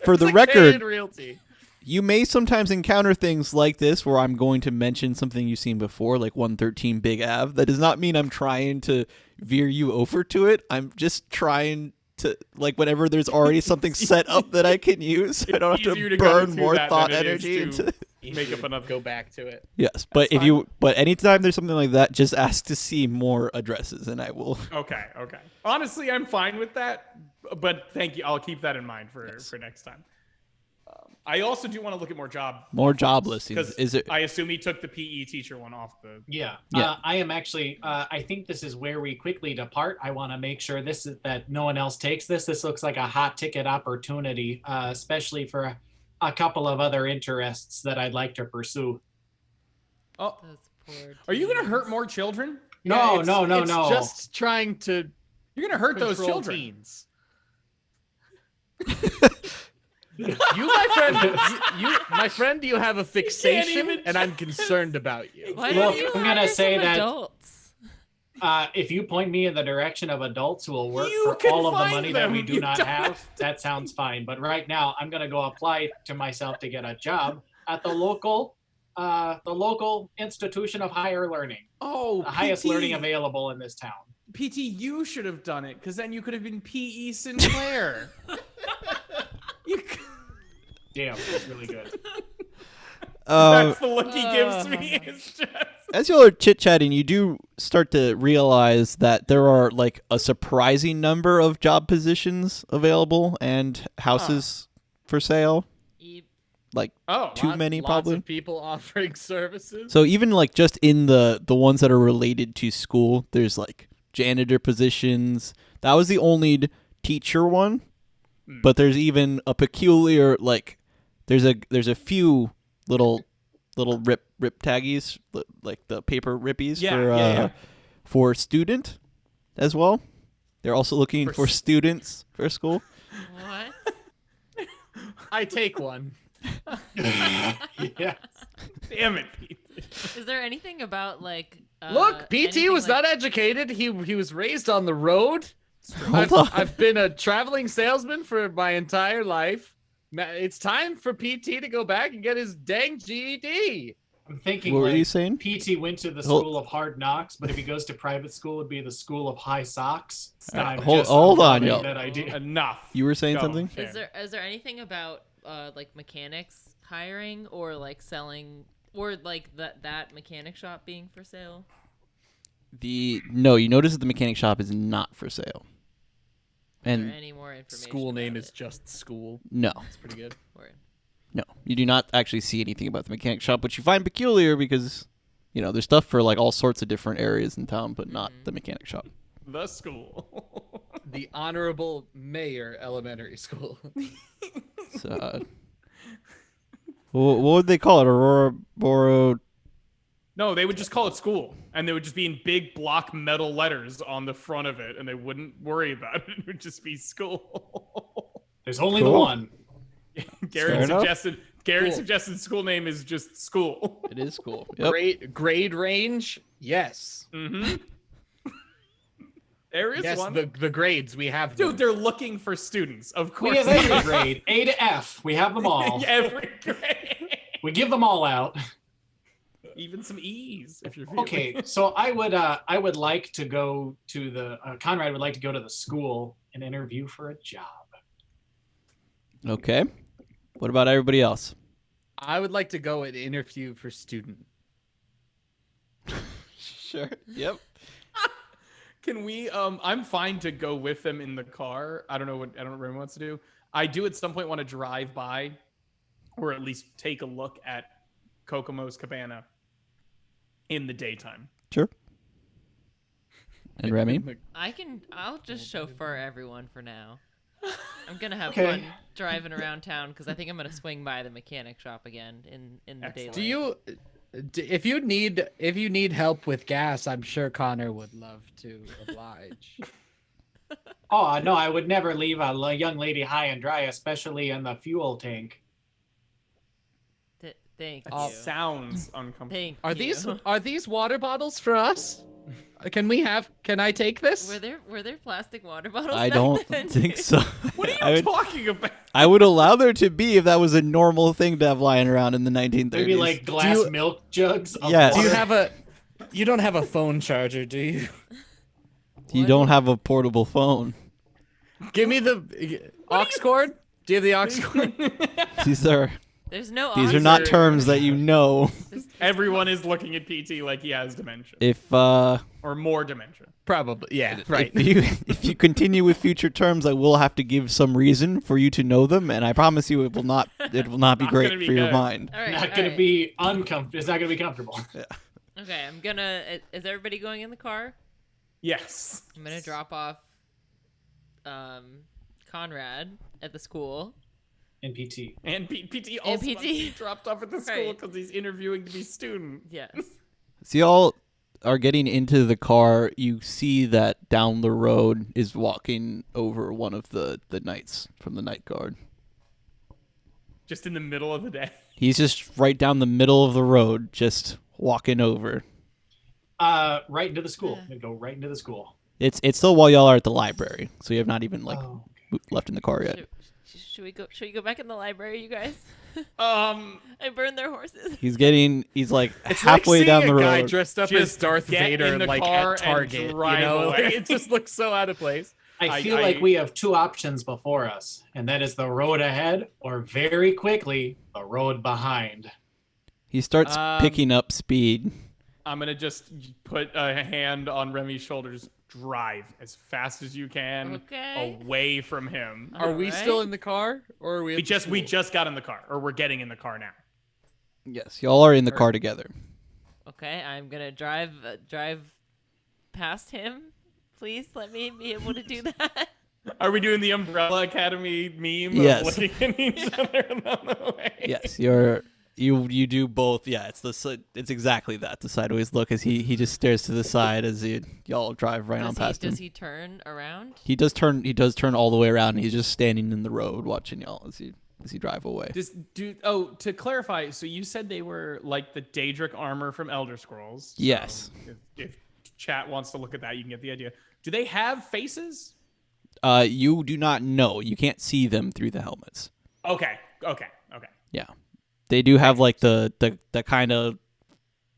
For the It's like record, Canadian Realty. you may sometimes encounter things like this where I'm going to mention something you've seen before, like 113 Big Ave. That does not mean I'm trying to veer you over to it. I'm just trying to, like, whenever there's already something set up that I can use, I don't have easier to to go burn to more that thought than it is energy to- into. Make up another. Go back to it. Yes, but but anytime there's something like that, just ask to see more addresses, and I will. Okay. Honestly, I'm fine with that, but thank you. I'll keep that in mind for next time. I also do want to look at more job listings. because Is it? I assume he took the PE teacher one off the. Yeah. Yeah. I am actually. I think this is where we quickly depart. I want to make sure that no one else takes this. This looks like a hot ticket opportunity, especially for a couple of other interests that I'd like to pursue. Oh, Those poor are you gonna teens. hurt more children? No, it's no. just trying to You're gonna hurt those control children. teens. You, my friend, you have a fixation, even and I'm concerned about you. Why Look, don't you I'm gonna hire say some that- adults? If you point me in the direction of adults who will work You for can all of the find money that them. we do You not don't have, that sounds fine. But right now, I'm going to go apply to myself to get a job at the local institution of higher learning, Oh, the highest PT. learning available in this town. PT, you should have done it because then you could have been PE Sinclair. You c- Damn, that's really good. That's the look he gives me. It's just... As y'all are chit chatting, you do start to realize that there are like a surprising number of job positions available and houses for sale. Yep. Like Oh, too many, probably. Lots of people offering services. So even like just in the ones that are related to school, there's like janitor positions. That was the only teacher one, but there's even a peculiar like there's a few little rip taggies like the paper rippies for student as well. They're also looking for students for school. What? I take one. Yeah. damn it, Pete. Is there anything about like? Look, PT anything was like- not educated. He was raised on the road. Hold on. I've been a traveling salesman for my entire life. It's time for PT to go back and get his dang GED. I'm thinking What were like you saying? PT went to the Hold- school of hard knocks, but if he goes to private school, it'd be the school of high socks. I'm hold- just hold on, loving yo. that idea. Enough. You were saying Go, something? Shannon. Is there anything about like mechanics hiring or like selling or like that mechanic shop being for sale? No, you notice that the mechanic shop is not for sale. Is there And any more information? School name about is it? just school. no, It's pretty good. Word. no, you do not actually see anything about the mechanic shop, which you find peculiar because, there's stuff for like all sorts of different areas in town, but not the mechanic shop. The school. The Honorable Mayor Elementary School. So, what would they call it? Auroraboro. No, they would just call it school, and they would just be in big block metal letters on the front of it, and they wouldn't worry about it. It would just be school. There's only the Cool. one. Garrett enough. suggested school name is just school. It is cool. Yep. Grade range? Yes. Mm-hmm. There is Yes, one. the grades we have. them. Dude, they're looking for students. Of We course. have every grade, A to F. We have them all. Every grade. We give them all out. Even some E's if you're feeling. Okay, so I would like to go to the Conrad would like to go to the school and interview for a job. Okay. What about everybody else? I would like to go and interview for student. Sure. Yep. Can we I'm fine to go with them in the car. I don't know what Remy wants to do. I do at some point want to drive by or at least take a look at Kokomo's cabana in the daytime. Sure. And Remy? I'll just chauffeur everyone for now. I'm gonna have Okay. fun driving around town because I think I'm gonna swing by the mechanic shop again in the Excellent. daylight. If you need help with gas, I'm sure Connor would love to oblige. Oh no, I would never leave a young lady high and dry, especially in the fuel tank. Thank That you. sounds uncomfortable. Thank Are you. these water bottles for us? Can I take this? Were there plastic water bottles? I back don't then, think too? so. What are you I would, talking about? I would allow there to be if that was a normal thing to have lying around in the 1930s. Maybe like glass milk jugs. Of Yes. Do you water. you don't have a phone charger, do you? You don't have a portable phone. Give me the aux cord. Do you have the aux cord? These are There's no. these are not answer. terms that you know. Everyone is looking at PT like he has dementia If or more dementia. Probably. Yeah. Right. if you continue with future terms, I will have to give some reason for you to know them, and I promise you it will not be Not great gonna be for your good. mind. All right. Not all gonna right. be uncomfortable. It's not gonna be comfortable. Okay, I'm gonna. Is everybody going in the car? Yes. I'm gonna drop off Conrad at the school. In PT. And PT And also wants to be PT. dropped off at the school Right. because he's interviewing to be student. Yes. So y'all are getting into the car. You see that down the road is walking over one of the knights from the night guard. Just in the middle of the day. He's just right down the middle of the road, just walking over. Right into the school. I'm gonna go right into the school. It's still while y'all are at the library, so you have not even Oh. left in the car yet. Should we go? Should we go back in the library, you guys? I burned their horses. He's like It's halfway like down seeing the a guy road. dressed up Just as Darth get Vader, in the like car at and Target. drive You know, away. like, it just looks so out of place. I feel like we have two options before us, and that is the road ahead, or very quickly, the road behind. He starts picking up speed. I'm going to just put a hand on Remy's shoulders. Drive as fast as you can Okay. away from him. Are we Alright. still in the car, or are we? We just got in the car, or we're getting in the car now. Yes, y'all are in the car together. Okay, I'm gonna drive past him. Please let me be able to do that. Are we doing the Umbrella Academy meme Yes. of looking at each other along the way? Yes, you do both. Yeah, it's exactly that. The sideways look as he just stares to the side as y'all drive right on past him. Does he turn around? He does turn all the way around and he's just standing in the road watching y'all as you as you drive away. To clarify, so you said they were like the Daedric armor from Elder Scrolls. Yes. So if chat wants to look at that, you can get the idea. Do they have faces? You do not know. You can't see them through the helmets. Okay. Yeah. They do have like the kind of,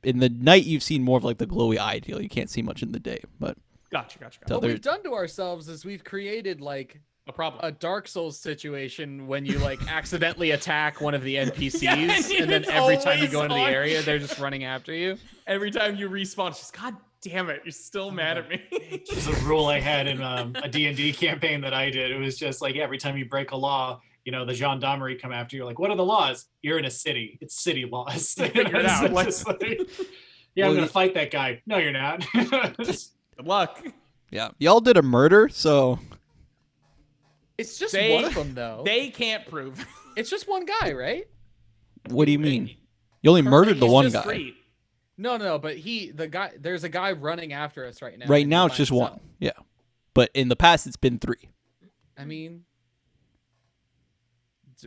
in the night you've seen more of like the glowy eye deal. You can't see much in the day, but Gotcha. What we've done to ourselves is we've created like A problem. a Dark Souls situation when you like accidentally attack one of the NPCs, Yeah, and and then it's every time you always go into the on. area, they're just running after you. Every time you respawn, it's just, God damn it, you're still mad at me. It's just a rule I had in a D&D campaign that I did. It was just like every time you break a law, you know, the gendarmerie come after you. Like, what are the laws? You're in a city. It's city laws. Figure it out. It's just like, yeah, I'm going to fight that guy. No, you're not. Good luck. yeah. Y'all did a murder, so It's just They- one of them though. They can't prove. It's just one guy, right? what do you mean? You only murdered the He's one just guy. street. No, but there's a guy running after us right now. Right and now he's it's by just himself. one. Yeah. But in the past it's been 3. I mean,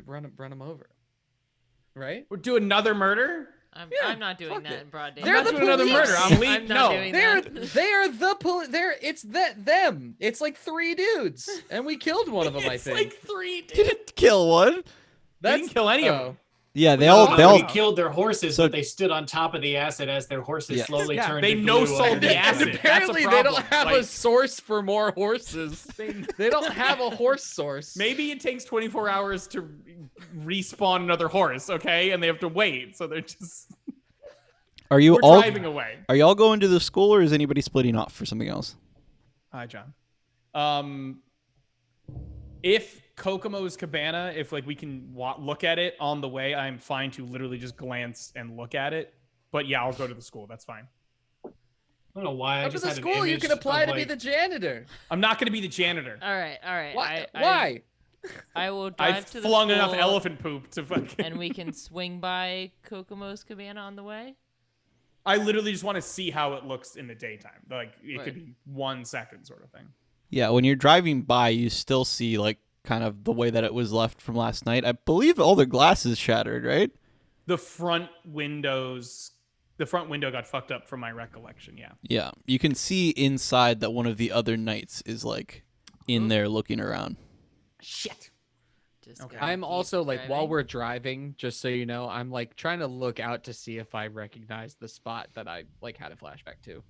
run him over, right? We're doing another murder? Yeah, I'm not doing fuck that it. in broad day. They're I'm not the doing another police. murder. I'm I'm leaving. not No. doing They're that. the it's them. It's like 3 dudes, and we killed one of them. I It's think like 3 You dudes. didn't kill one. We didn't kill any of them. Yeah, they No, all we killed their horses, So- but they stood on top of the acid as their horses Yeah. slowly Yeah, turned they to no glue sold under the acid. And That's a apparently they don't problem. have a Like- source for more horses. They don't have a horse source. Maybe it takes 24 hours to respawn another horse, okay? And they have to wait, so they're just Are you we're all driving away. Are y'all going to the school, or is anybody splitting off for something else? Hi, John. If Kokomo's Cabana, if like we can look at it on the way, I'm fine to literally just glance and look at it. But yeah, I'll go to the school. That's fine. I don't know why. I After just the had an school, you image can apply of, to be like, the janitor. I'm not going to be the janitor. All right. Why? Why? I will drive I've to the flung school, enough elephant poop to fucking. and we can swing by Kokomo's Cabana on the way. I literally just want to see how it looks in the daytime. Like it Right. could be 1 second sort of thing. Yeah, when you're driving by, you still see like kind of the way that it was left from last night. I believe all the glass is shattered, right? The front window got fucked up from my recollection. Yeah. Yeah, you can see inside that one of the other knights is like in there looking around. Shit. Just Okay. gonna I'm keep also like, while driving. we're driving, just so you know, I'm like trying to look out to see if I recognize the spot that I like had a flashback to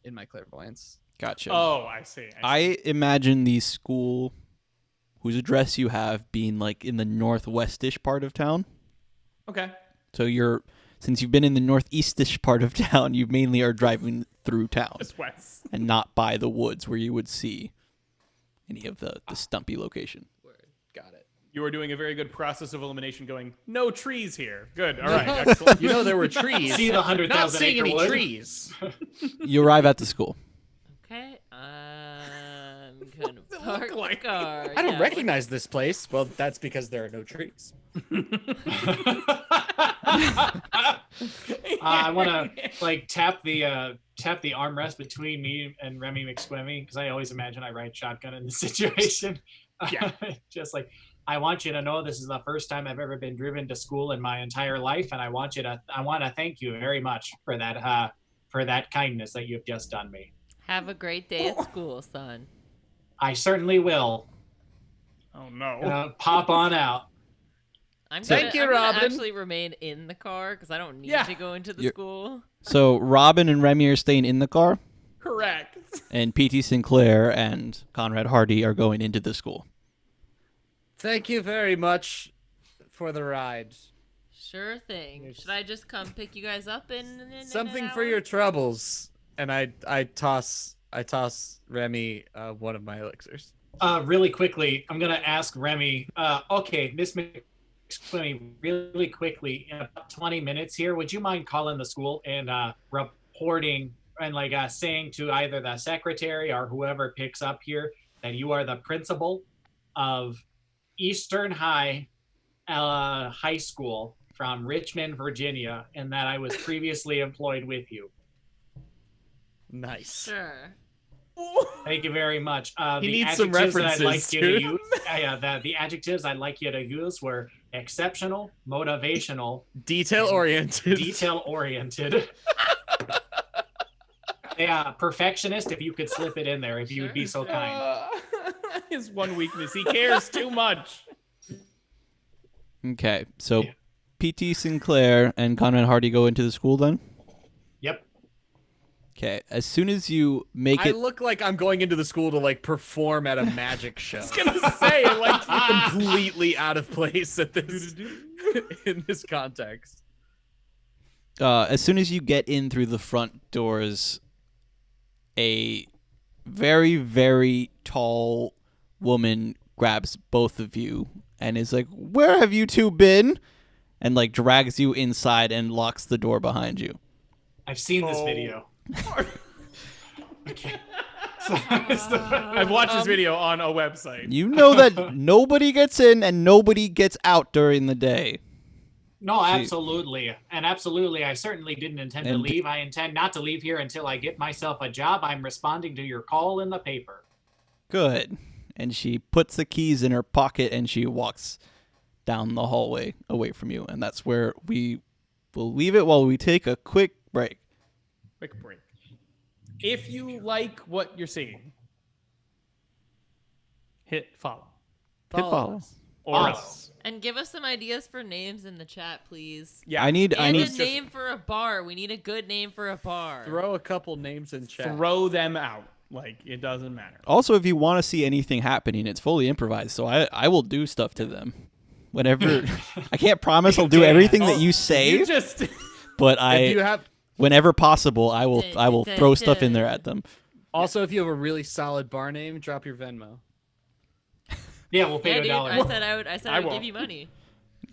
in my clairvoyance. Gotcha. Oh, I see. I imagine the school whose address you have being like in the northwestish part of town. Okay. So since you've been in the northeastish part of town, you mainly are driving through town Just west. and not by the woods where you would see any of the stumpy location. Got it. You are doing a very good process of elimination going, no trees here. Good. All right. Excellent. You know there were trees. See the Not 100,000 seeing acre any wood? trees. You arrive at the school. Okay. I'm gonna it look park like? the car. I don't yeah, recognize this place. Well, that's because there are no trees. I want to like tap the armrest between me and Remy McSquemmy because I always imagine I ride shotgun in this situation. Yeah. Just like I want you to know this is the first time I've ever been driven to school in my entire life, and I want to thank you very much for that kindness that you've just done me. Have a great day at school, son. I certainly will. Oh, no. Pop on out. Thank you, I'm gonna Robin. actually remain in the car because I don't need Yeah. to go into the You're- school. So Robin and Remy are staying in the car, Correct. and PT Sinclair and Conrad Hearty are going into the school. Thank you very much for the ride. Sure thing. Should I just come pick you guys up in Something an for hour? your troubles. And I toss Remy one of my elixirs. Really quickly, I'm gonna ask Remy. Okay, Miss McSquemmy, really quickly, in about 20 minutes here, would you mind calling the school and reporting and saying to either the secretary or whoever picks up here that you are the principal of Eastern High School from Richmond, Virginia, and that I was previously employed with you. Nice. Sure. Thank you very much. He The needs some adjectives that I'd like references, you to dude. use. The adjectives I'd like you to use were exceptional, motivational, Detail-oriented. detail-oriented. Yeah, perfectionist. If you could slip it in there, if you would be so kind. His one weakness, he cares too much. Okay, so PT Sinclair and Conrad Hearty go into the school then? Yep. Okay, as soon as you make I it... look like I'm going into the school to like perform at a magic show. I was gonna say, like, Completely out of place at this in this context. as soon as you get in through the front doors, a very, very tall woman grabs both of you and is like, "Where have you two been?" And like drags you inside and locks the door behind you. I've seen this video. Okay. I've watched this video on a website. You know that nobody gets in and nobody gets out during the day. No, absolutely. And absolutely, I certainly didn't intend to And- leave. I intend not to leave here until I get myself a job. I'm responding to your call in the paper. Good. And she puts the keys in her pocket and she walks down the hallway away from you. And that's where we will leave it while we take a quick break. Quick break. If you like what you're seeing, hit follow. Hit follow. Or Follow. else. And give us some ideas for names in the chat, please. Yeah. I need And a just- name for a bar. We need a good name for a bar. Throw a couple names in chat. Throw them out. Like, it doesn't matter. Also, if you want to see anything happening, it's fully improvised, so I will do stuff to them. Whenever I can't promise I'll do everything that you say, You just but If you have whenever possible, I will throw stuff in there at them. also if you have a really solid bar name, drop your Venmo. Yeah, we'll pay Yeah, you a dude. dollar. I said I would. I said I I would won't. give you money.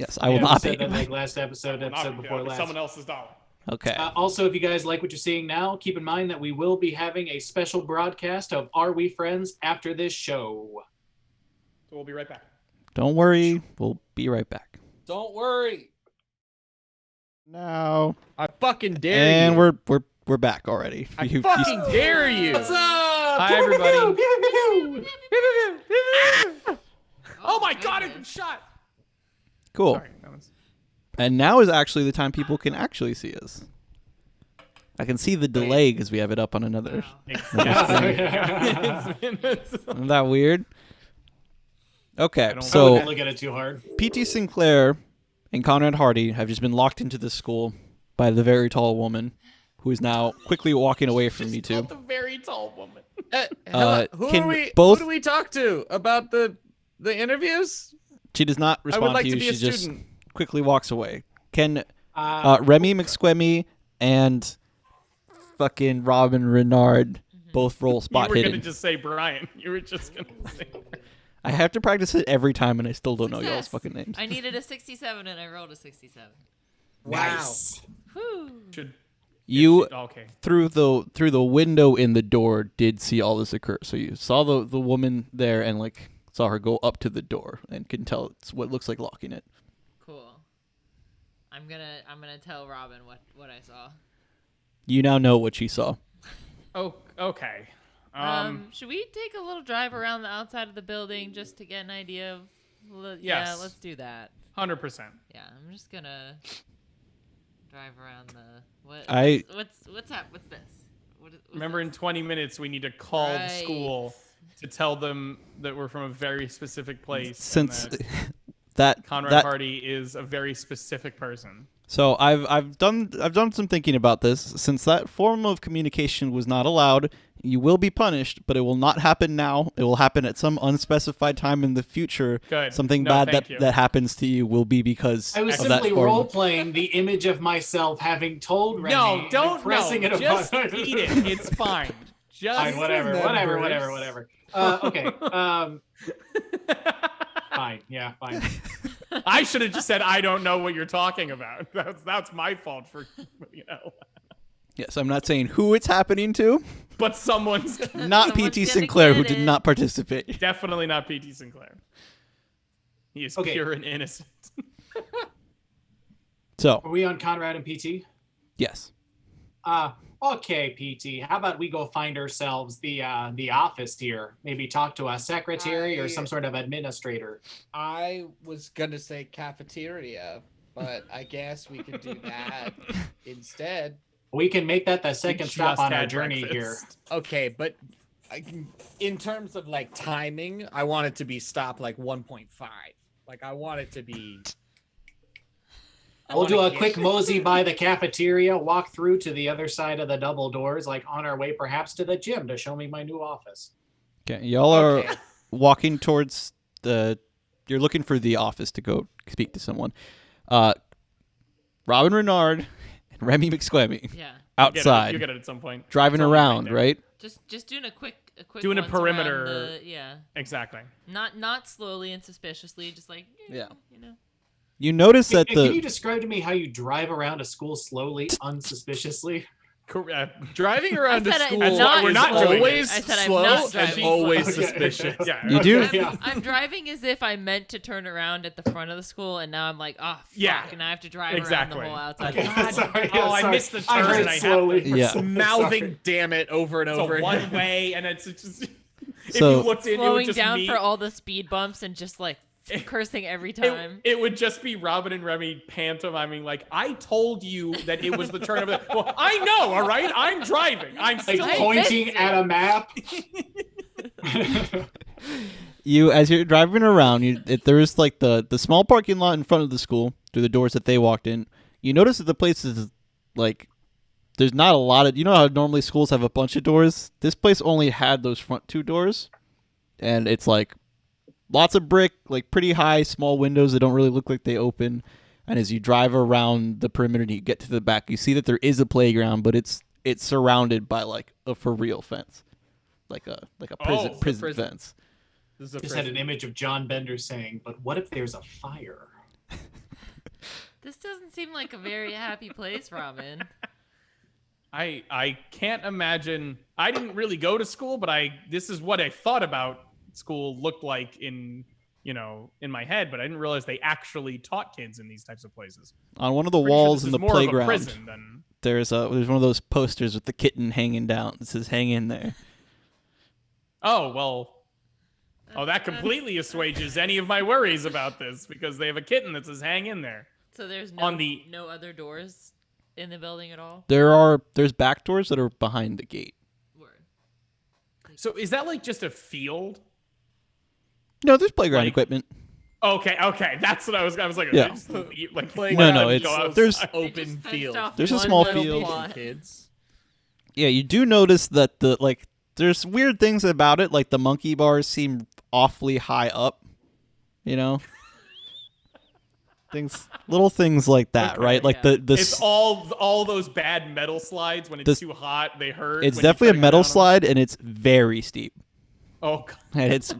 Yes, I will Yeah, we not said pay. that like last episode before last. someone else's dollar. Okay. Also, if you guys like what you're seeing now, keep in mind that we will be having a special broadcast of Are We Friends after this show. So we'll be right back. Don't worry, we'll be right back. Don't worry. Now, I fucking dare and you. we're back already. I You- fucking dare you. What's up? Hi, everybody. Oh Oh my god, I've been shot. cool. Sorry, that was... And now is actually the time people can actually see us. I can see the delay because we have it up on another. Yeah. Isn't that weird? Okay, don't- I so wouldn't look at it too hard. PT Sinclair and Conrad Hearty have just been locked into the school by the very tall woman, who is now quickly walking away from you two. The very tall woman. Hello, who can are we? both- Who do we talk to about the interviews? She does not I would respond like to to you. be a She just student. quickly walks away. Can Uh, Remy, McSquemmy, and fucking Robin Renard both roll You spot were hidden? gonna just say Brian. You were just gonna say. I have to practice it every time, and I still don't know y'all's Success. fucking names. I needed a 67 and I rolled a 67. nice. Whew. Should You okay. through the window in the door did see all this occur. So you saw the woman there and like saw her go up to the door and can tell it's what looks like locking it. Cool. I'm gonna tell Robin what I saw. You now know what she saw. Oh, okay. Should we take a little drive around the outside of the building just to get an idea of? Yeah, Yes. let's do that. 100%. Yeah, I'm just gonna drive around the what? I- What's that? What's this? What's Remember, in this? 20 minutes, we need to call the school Right. to tell them that we're from a very specific place. and Since that that Conrad Hearty is a very specific person. So I've done some thinking about this. Since that form of communication was not allowed, you will be punished, but it will not happen now. It will happen at some unspecified time in the future. Good. Something No, bad thank you. that happens to you will be because I was of that simply form. role playing the image of myself having told Remy. No, and don't. pressing No, it just upon- eat it. It's fine. Just Fine, whatever, remember. whatever. Okay. Fine. Yeah, fine. I should have just said I don't know what you're talking about. That's my fault for, you know. Yes, I'm not saying who it's happening to. But someone's Not Someone's PT gonna Sinclair, who get did it. not participate. definitely not PT Sinclair. He is Okay. pure and innocent. So Are we on Conrad and PT? yes, Okay, PT. How about we go find ourselves the office here? Maybe talk to a secretary or some sort of administrator. I was gonna say cafeteria, but I guess we could do that instead. We can make that the second stop just on our had journey breakfast. Okay, but in terms of like timing, I want it to be stopped like 1.5. Like I want it to be. We'll do a quick mosey by the cafeteria, walk through to the other side of the double doors, like on our way perhaps to the gym to show me my new office. Okay, y'all are Okay. walking towards the. You're looking for the office to go speak to someone. Robin Renard and Remy McSquemmy Yeah. outside, You get it at some point. driving It's only around, there. right? Just doing a quick Doing a once around perimeter. yeah. Exactly. Not slowly and suspiciously, just like Yeah. you know. You notice that Can you the describe to me how you drive around a school slowly, unsuspiciously? Driving around I to said school That's why we're is not doing it. always I said I'm slow not and driving always slow. suspicious. Yeah. You do? Yeah. I'm driving as if I meant to turn around at the front of the school, and now I'm like, oh, fuck, Yeah. and I have to drive Exactly. around the whole outside. Okay, God. sorry, Oh, I sorry. missed the I turn heard and I have slowly. to- Yeah. Mouthing "damn it" over and It's over a again. one way, and it's just. If So- you looked in, it would Slowing just down me. for all the speed bumps and just like cursing every time. It would just be Robin and Remy pantomiming like, I told you that it was the turn of it. Well, I know, all right? I'm driving. I'm Like still. I pointing missed at a map. you as you're driving around, there's like the small parking lot in front of the school through the doors that they walked in. You notice that the place is like there's not a lot of. You know how normally schools have a bunch of doors. This place only had those front two doors, and it's like lots of brick, like pretty high, small windows that don't really look like they open. And as you drive around the perimeter and you get to the back, you see that there is a playground, but it's surrounded by like a for real fence, like a prison Oh, prison prison. fence. This is a Just had prison. an image of John Bender saying, "But what if there's a fire?" This doesn't seem like a very happy place, Robin. I can't imagine. I didn't really go to school, but this is what I thought about school looked like in my head, but I didn't realize they actually taught kids in these types of places. On one of the Pretty sure walls this in is the more of a playground, prison than. there's one of those posters with the kitten hanging down. It says "Hang in there." Oh well. Oh, that completely assuages any of my worries about this because they have a kitten that says "Hang in there." So there's no other doors in the building at all? There's back doors that are behind the gate. Word. So is that like just a field? No, there's playground Like- equipment. Okay, that's what I was like. Yeah. Just, like Playground No, is it's- so there's- open They just fenced field. off There's a one small little field. plot. Kids. Yeah, you do notice that there's weird things about it, like the monkey bars seem awfully high up. You know, little things like that, Okay, right? Like yeah. it's all those bad metal slides when it's This- too hot, they hurt. it's when you definitely try a to go metal down 'em. slide, and it's very steep. Oh, God. And it's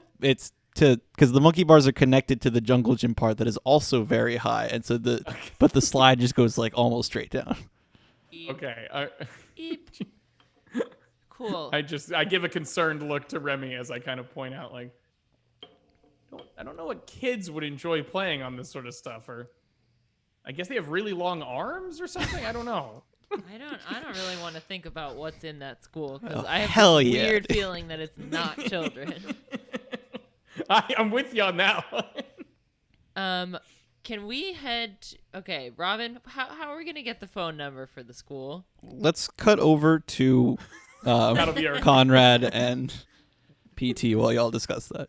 because the monkey bars are connected to the jungle gym part that is also very high, and so but the slide just goes like almost straight down. Eep, Okay. eep. Cool. I give a concerned look to Remy as I kind of point out, like, I don't know what kids would enjoy playing on this sort of stuff, or I guess they have really long arms or something. I don't know. I don't really want to think about what's in that school because Oh, I have hell this yeah. weird feeling that it's not children. I'm with you on that one. Can we head? Okay, Robin, how are we gonna get the phone number for the school? Let's cut over to That'll be our. Conrad and PT while y'all discuss that.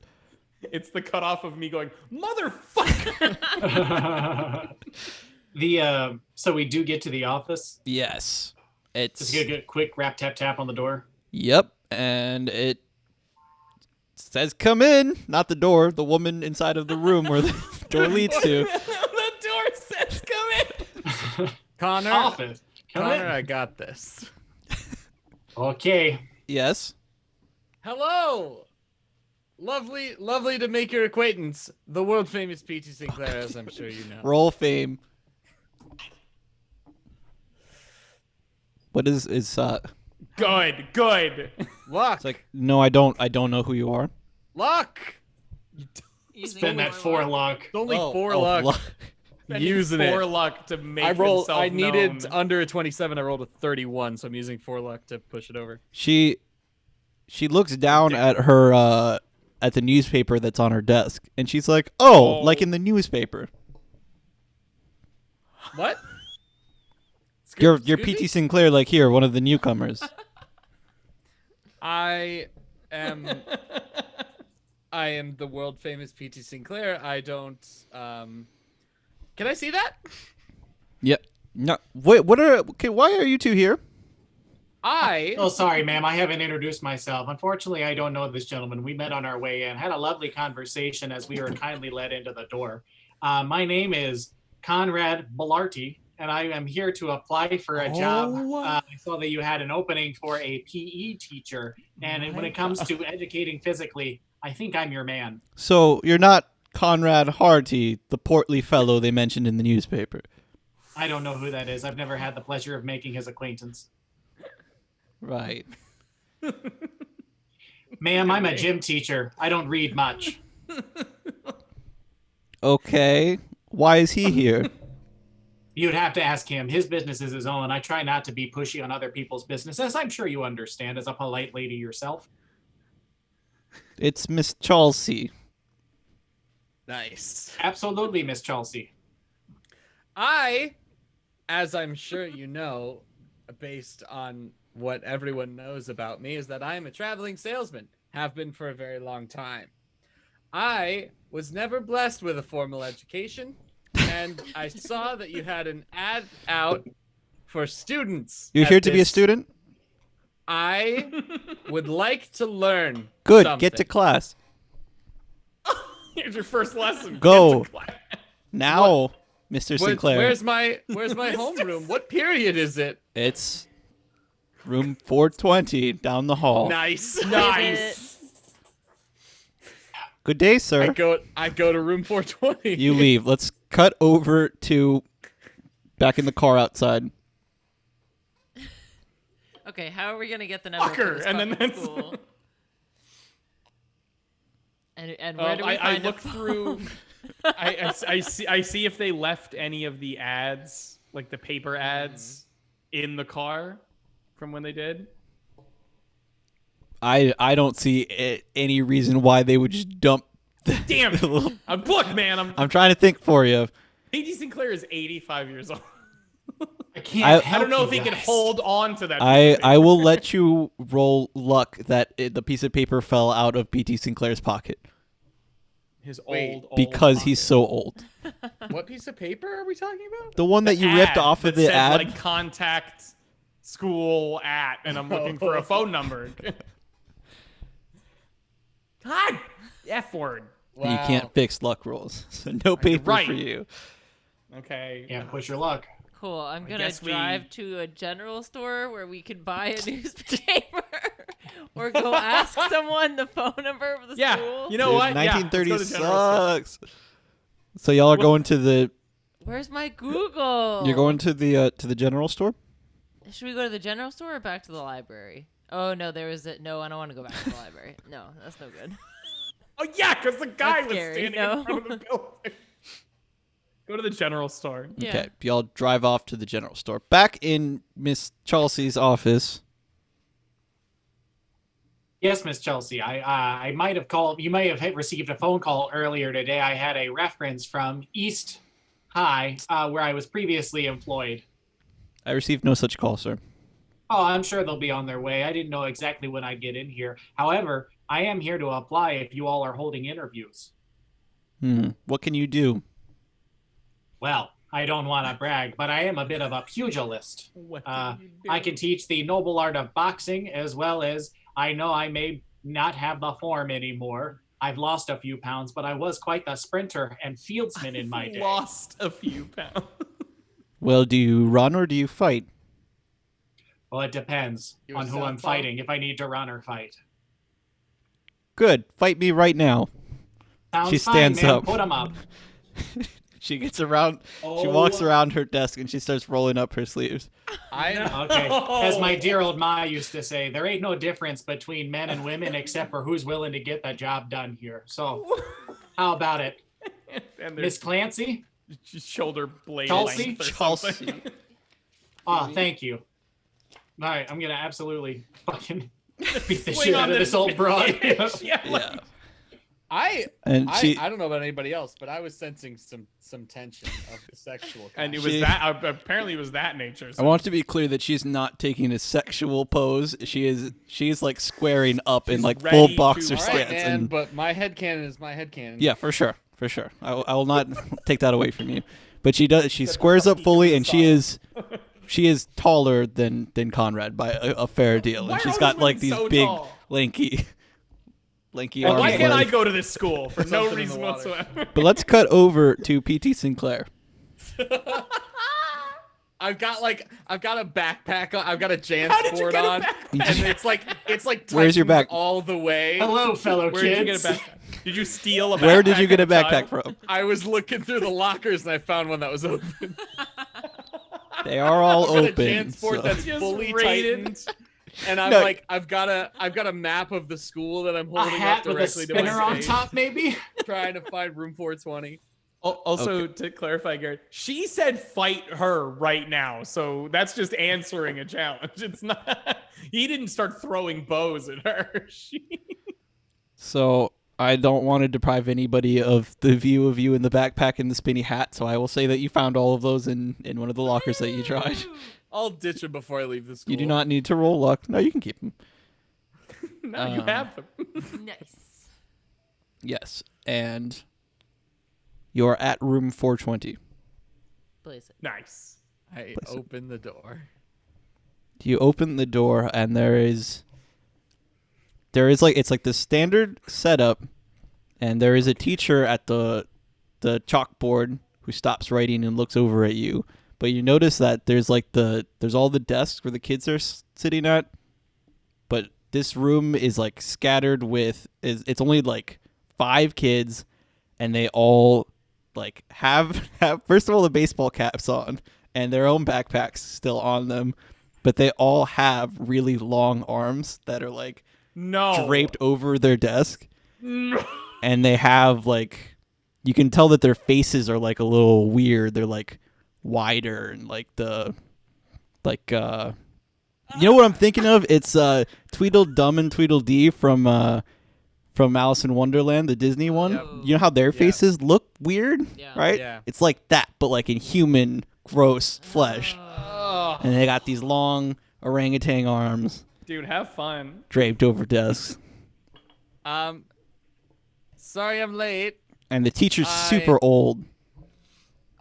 It's the cutoff of me going, motherfucker. So we do get to the office. Yes, Just it's get a quick rap tap tap on the door. yep, and it says "come in," not the door. The woman inside of the room where the door leads to. The door says come in. Connor, Office. Come Connor, in. I got this. Okay. Yes. Hello. Lovely to make your acquaintance. The world famous P.T. Sinclair, as I'm sure you know. Roll fame. What is Good. Luck. It's like, no, I don't know who you are. Luck. Using Spend that more 4 luck. luck. It's only Oh, 4 oh, luck. Spending using 4 it. luck to make I needed known. under a 27. I rolled a 31, so I'm using 4 luck to push it over. She looks down at her at the newspaper that's on her desk, and she's like, "Oh, like in the newspaper." What? You're Excuse me? PT Sinclair, like here, one of the newcomers. I am the world famous PT Sinclair. I don't. Can I see that? Yep. No. Wait. What are? Okay. Why are you two here? Oh, sorry, ma'am. I haven't introduced myself. Unfortunately, I don't know this gentleman. We met on our way in, had a lovely conversation as we were kindly led into the door. My name is Conrad Bellarti, and I am here to apply for a job. I saw that you had an opening for a PE teacher, and when it comes to educating physically, I think I'm your man. So you're not Conrad Hearty, the portly fellow they mentioned in the newspaper. I don't know who that is. I've never had the pleasure of making his acquaintance. Right. Ma'am, I'm a gym teacher. I don't read much. Okay. Why is he here? You'd have to ask him. His business is his own. I try not to be pushy on other people's business, as I'm sure you understand as a polite lady yourself. It's Miss Chelsea. Nice. Absolutely, Miss Chelsea. I, as I'm sure you know, based on what everyone knows about me, is that I am a traveling salesman. Have been for a very long time. I was never blessed with a formal education, and I saw that you had an ad out for students. You're at here to be a this. student? I would like to learn. Good. something. Get to class. Here's your first lesson. Go. Get to class. Now, Mr. Sinclair. Where's my homeroom? What period is it? It's room 420 down the hall. Nice. Nice. Good day, sir. I go to room 420. You leave. Let's cut over to back in the car outside. Okay, how are we gonna get the number for Fucker, this and then fucking that's- school? And where do we I find a look phone? through. I see if they left any of the ads, like the paper ads, in the car from when they did. I don't see any reason why they would just dump. Damn it! Look, man, I'm trying to think for you. P.D. Sinclair is 85 years old. I can't. I I don't know if help he you can guys. hold on to that. I will let you roll luck that the piece of paper fell out of BT Sinclair's pocket His Wait, old because he's pocket. so old. What piece of paper are we talking about? The one that you ripped Ad off of that the said, ad. like contact school at, and I'm looking for a phone number. God, F word. You can't fix luck rolls, so no paper right. for you. Okay. Yeah, push your luck. Cool. I'm gonna guess we- drive to a general store where we can buy a newspaper, or go ask someone the phone number of the Yeah, school. you know Dude, what? 1930 Yeah, let's go to General Store. sucks. So y'all are going to the. Where's my Google? You're going to the general store. Should we go to the general store or back to the library? Oh no, there was a no. I don't want to go back to the library. No, that's no good. Oh yeah, because the guy That's was scary, standing no. in front of the building. Go to the general store. Yeah. Okay, y'all drive off to the general store. Back in Miss Chelsea's office. Yes, Miss Chelsea. I might have called. You may have received a phone call earlier today. I had a reference from East High, where I was previously employed. I received no such call, sir. Oh, I'm sure they'll be on their way. I didn't know exactly when I'd get in here. However, I am here to apply if you all are holding interviews. What can you do? Well, I don't want to brag, but I am a bit of a pugilist. What I did you do? can teach the noble art of boxing, as well as I know I may not have the form anymore. I've lost a few pounds, but I was quite the sprinter and fieldsman in my day. Lost a few pounds. Well, do you run or do you fight? Well, it depends You on a who I'm southpaw? fighting, if I need to run or fight. Good. Fight me right now. Sounds She fine, stands man. up. Put 'em up. She gets around. She walks around her desk and she starts rolling up her sleeves. Okay. As my dear old Ma used to say, there ain't no difference between men and women except for who's willing to get the job done here. So, how about it? And Miss there's Clancy, shoulder blade Chelsea? length or Chelsea. something. Thank you. All right, I'm gonna absolutely fucking beat the Swing shit on out of this old broad. Yeah, like- Yeah. I don't know about anybody else, but I was sensing some tension of the sexual kind. And it was apparently it was that nature. I So. want to be clear that she's not taking a sexual pose. She's like squaring up in She's like ready full to- boxer All right, stance. man, And but my headcanon is my headcanon. yeah, for sure. I will not take that away from you. But she does. She squares up fully, and she is taller than Conrad by a fair deal. Why And are she's all got these like women these so big, tall? lanky Well, arms. why can't I legs. go to this school for no Something in the reason water. whatsoever? But let's cut over to PT Sinclair. I've got a backpack on. I've got a How did you JanSport get a on, backpack? and it's like Where's your tightened back? all the way. Hello, fellow Where did you kids. get a backpack? Did you steal a backpack? Where did you get a as child? backpack from? I was looking through the lockers and I found one that was open. They are all I've got a open. JanSport so- that's Just fully rated. tightened. And I'm No. like, I've got a map of the school that I'm A holding up hat with a directly to my spinner on face, top, maybe. trying to find room 420. Also, to clarify, Garrett, she said fight her right now, so that's just answering a challenge. It's not. He didn't start throwing bows at her. So I don't want to deprive anybody of the view of you in the backpack and the spinny hat. So I will say that you found all of those in one of the lockers that you tried. I'll ditch him before I leave the school. You do not need to roll luck. No, you can keep them. No, you have them. Nice. Yes, and you're at room 420. Blaze it. Nice. I open the door. You open the door, and there is like it's like the standard setup, and there is a teacher at the chalkboard who stops writing and looks over at you. But you notice that there's all the desks where the kids are sitting at, but this room is like scattered with it's only like 5 kids, and they all like have first of all the baseball caps on and their own backpacks still on them, but they all have really long arms that are like No. draped over their desk, and they have like you can tell that their faces are like a little weird. They're like wider and like you know what I'm thinking of? It's Tweedledum and Tweedledee from Alice in Wonderland, the Disney one. Yep. You know how their faces look weird, Yeah. right? Yeah. It's like that, but like in human, gross flesh. Oh, And they got these long orangutan arms Dude, have fun. draped over desks. sorry I'm late. And the teacher's super old.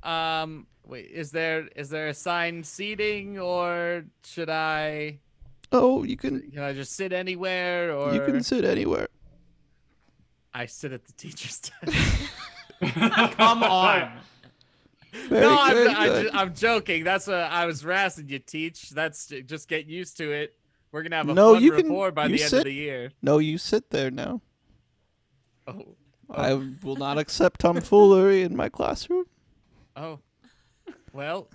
Wait, is there assigned seating, or should I? Oh, you can Can I just sit anywhere, or sit anywhere. I sit at the teacher's desk? Come on. No, Very good. I'm joking. That's I was razzing you, teach. That's just get used to it. We're gonna have a No, fun you can- rapport by you the end sit- of the year. No, you sit there now. Oh, I will not accept tomfoolery in my classroom. oh. Well,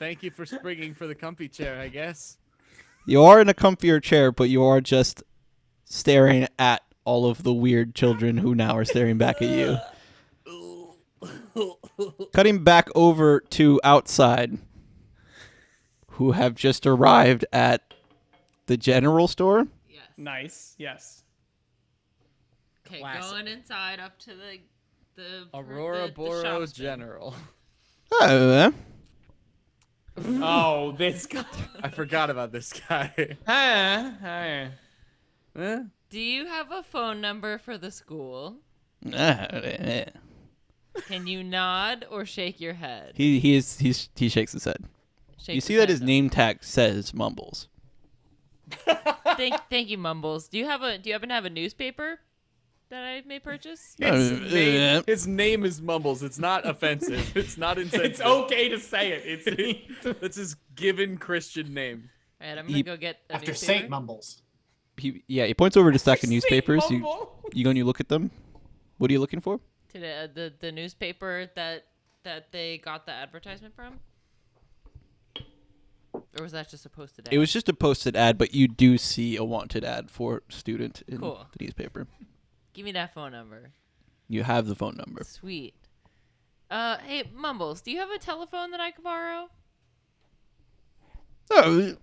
thank you for springing for the comfy chair, I guess. You are in a comfier chair, but you are just staring at all of the weird children who now are staring back at you. Cutting back over to outside, who have just arrived at the general store. Yes. Nice. Yes. Okay, Classic. going inside up to the Auroraboro shop spin. General. Oh, Oh, this guy. I forgot about this guy. Huh? Huh? Do you have a phone number for the school? he Can you nod or shake your head? he shakes his head. Shake You see that his name tag says Mumbles. Thank you, Mumbles. Do you happen to have a newspaper that I may purchase? His name is Mumbles. It's not offensive. It's not insensitive. It's okay to say it. That's his given Christian name. All right, I'm gonna go get the After newspaper. Saint Mumbles. He points over to a stack of newspapers. Saint You Mumble. go and you look at them. What are you looking for? To the newspaper that they got the advertisement from? Or was that just a posted ad? It was just a posted ad, but you do see a wanted ad for student in Cool. the newspaper. Give me that phone number. You have the phone number. Sweet. Hey, Mumbles, do you have a telephone that I could borrow? Oh,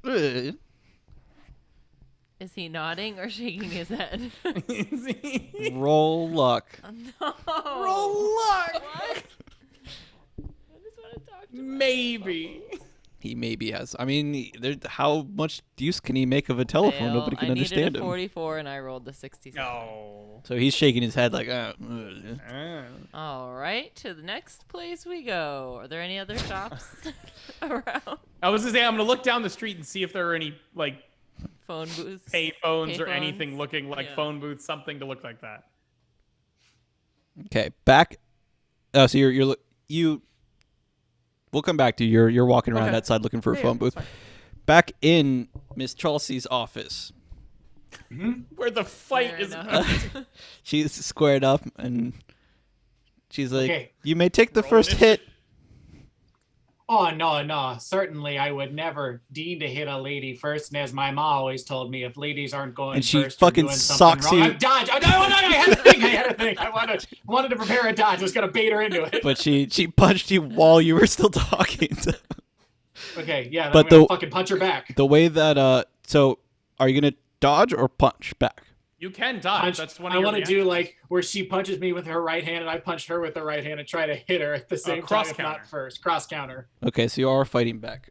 Is he nodding or shaking his head? roll luck. No. Roll luck. What? I just want to talk to him. Maybe. He maybe has. I mean, how much use can he make of a telephone? Fail. Nobody can I understand needed a him. 44 and I rolled the 67. No. So he's shaking his head like, All right, to the next place we go. Are there any other shops around? I was gonna say I'm gonna look down the street and see if there are any like Phone booths? pay phones or Payphones? anything looking like Yeah. phone booths, something to look like that. okay, back. Oh, so you. We'll come back to you. You're walking around Okay. that side looking for a Yeah, phone booth. that's Back in Miss Chalsey's office, Where the fight Fair is. enough. she's squared up and she's like, Okay. "You may take the Roll first initiative. hit." Oh, no. Certainly, I would never deign to hit a lady first. And as my ma always told me, if ladies aren't going And she first, you're fucking doing socks something wrong. you. I dodge. Oh, no, I had a thing. I wanted to prepare a dodge. I was going to bait her into it. But she punched you while you were still talking. Okay, yeah, then But I'm going the- to fucking punch her back. The way that so are you gonna dodge or punch back? You can dodge. Punch. That's one I of your want to do reactions. like where she punches me with her right hand and I punch her with the right hand and try to hit her at the same time, cross if counter. not first. Cross counter. Okay, so you are fighting back.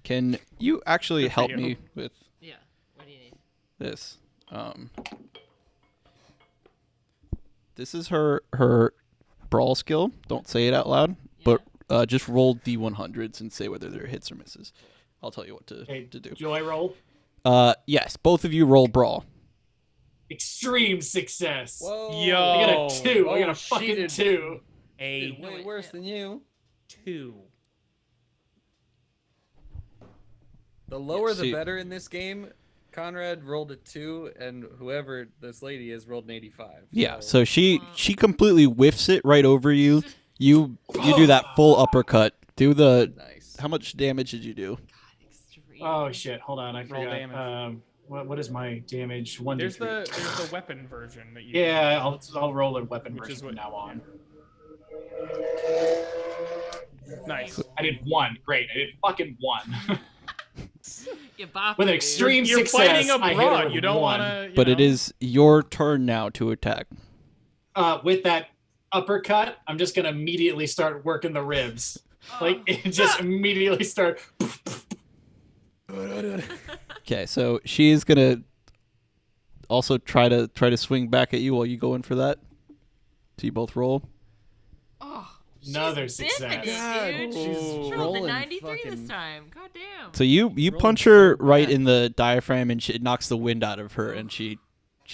Can you actually Good for help you. me with Yeah. What do you need? this? This is her brawl skill. Don't say it out loud, but just roll D100s and say whether they're hits or misses. I'll tell you what Okay, to do. joy roll. Yes, both of you roll brawl. Extreme success. Whoa. Yo. I got a 2. I got a Oh, fucking cheated. 2. A Way worse than you. 2. The lower see- the better in this game. Conrad rolled a 2, and whoever this lady is rolled an 85. Yeah, so she completely whiffs it right over you. You do that full uppercut. Do the Nice. how much damage did you do? Extreme. Oh shit! Hold on, I Roll forgot. damage. What is my damage? 1d3. There's the weapon version that you. Yeah, I'll roll a weapon Which version is from what- now on. Nice. I did 1. Great. I did fucking 1. You bop With an it, dude. extreme You're success. fighting I hit her abroad. with You don't 1. want to. But it is your turn now to attack. With that uppercut, I'm just gonna immediately start working the ribs. Like it just immediately start. Okay, so she is gonna also try to swing back at you while you go in for that. So you both roll. Oh, Another she's success. biffing it, dude. She's She rolled a rolling 93 this fucking- time. God damn. So you Rolling punch her so right bad. in the diaphragm and it knocks the wind out of her and she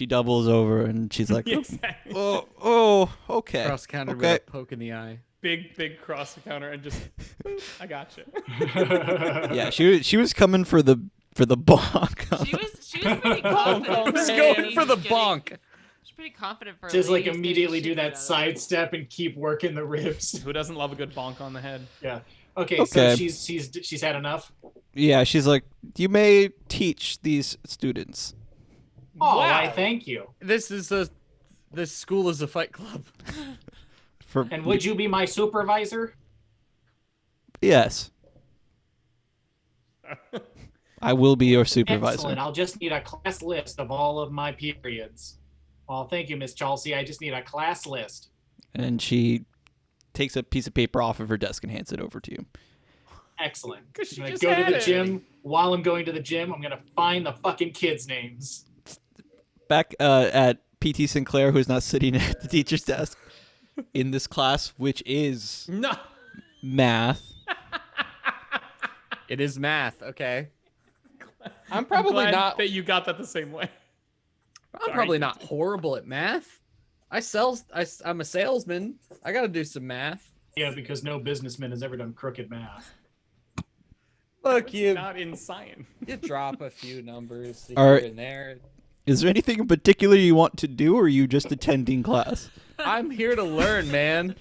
doubles over and she's like, Exactly. oh, okay. Cross counter Okay. with a poke in the eye. Big cross counter and just. Boop, I got you. Yeah, she was coming for the bonk. She was pretty confident. Just for going getting- for the getting- bonk. She's pretty confident for. Just like ladies getting immediately do shit that out of her. sidestep and keep working the ribs. Who doesn't love a good bonk on the head? Yeah. Okay, Okay. so she's had enough. Yeah, she's like, you may teach these students. Oh, Wow. I thank you. This school is a fight club. For And would you be my supervisor? Yes, I will be your supervisor. Excellent. I'll just need a class list of all of my periods. Well, thank you, Miss Chalsey. I just need a class list. And she takes a piece of paper off of her desk and hands it over to you. Excellent. 'Cause she I'm gonna just go to had the it. gym. While I'm going to the gym, I'm gonna find the fucking kids' names. Back at PT Sinclair, who's not sitting at the teacher's desk in this class, which is No. math. It is math, okay. I'm probably Glad not. that you got that the same way. I'm probably not horrible at math. I'm a salesman. I got to do some math. Yeah, because no businessman has ever done crooked math. Look, you Not in science. drop a few numbers All here right. and there. Is there anything in particular you want to do, or are you just attending class? I'm here to learn, man.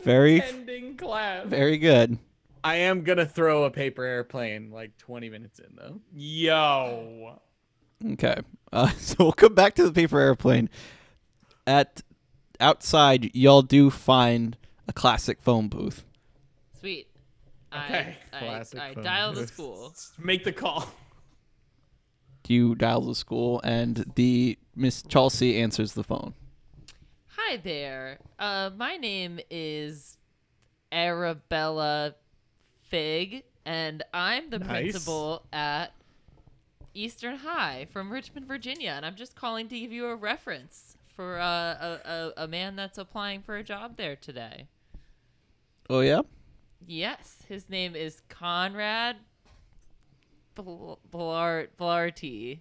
Very, Ending class. very good. I am gonna throw a paper airplane like 20 minutes in though. Yo. Okay, so we'll come back to the paper airplane. At outside, y'all do find a classic phone booth. Sweet. Okay. Classic I phone. dial the school. Make the call. You dial the school, and the Miss Chelsea answers the phone. Hi there. My name is Arabella Fig, and I'm the Nice. principal at Eastern High from Richmond, Virginia, and I'm just calling to give you a reference for a man that's applying for a job there today. Oh, yeah? Yes, his name is Conrad Blarty.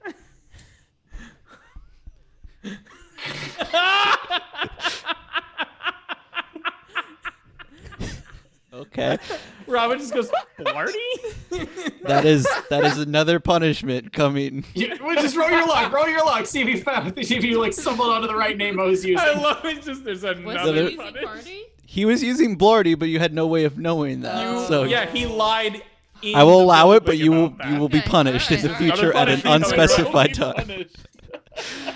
Okay. Robin just goes, Blarty? That is another punishment coming. Well, just roll your luck. Roll your luck. See if you like stumbled onto the right name I was using. I love it. Just there's Was another he using punishment. party? He was using Blarty, but you had no way of knowing that. So Yeah, he lied. in I will the allow it, building but you will about that. be Okay, punished in the alright, future at an punishment coming, unspecified Don't time. be punished.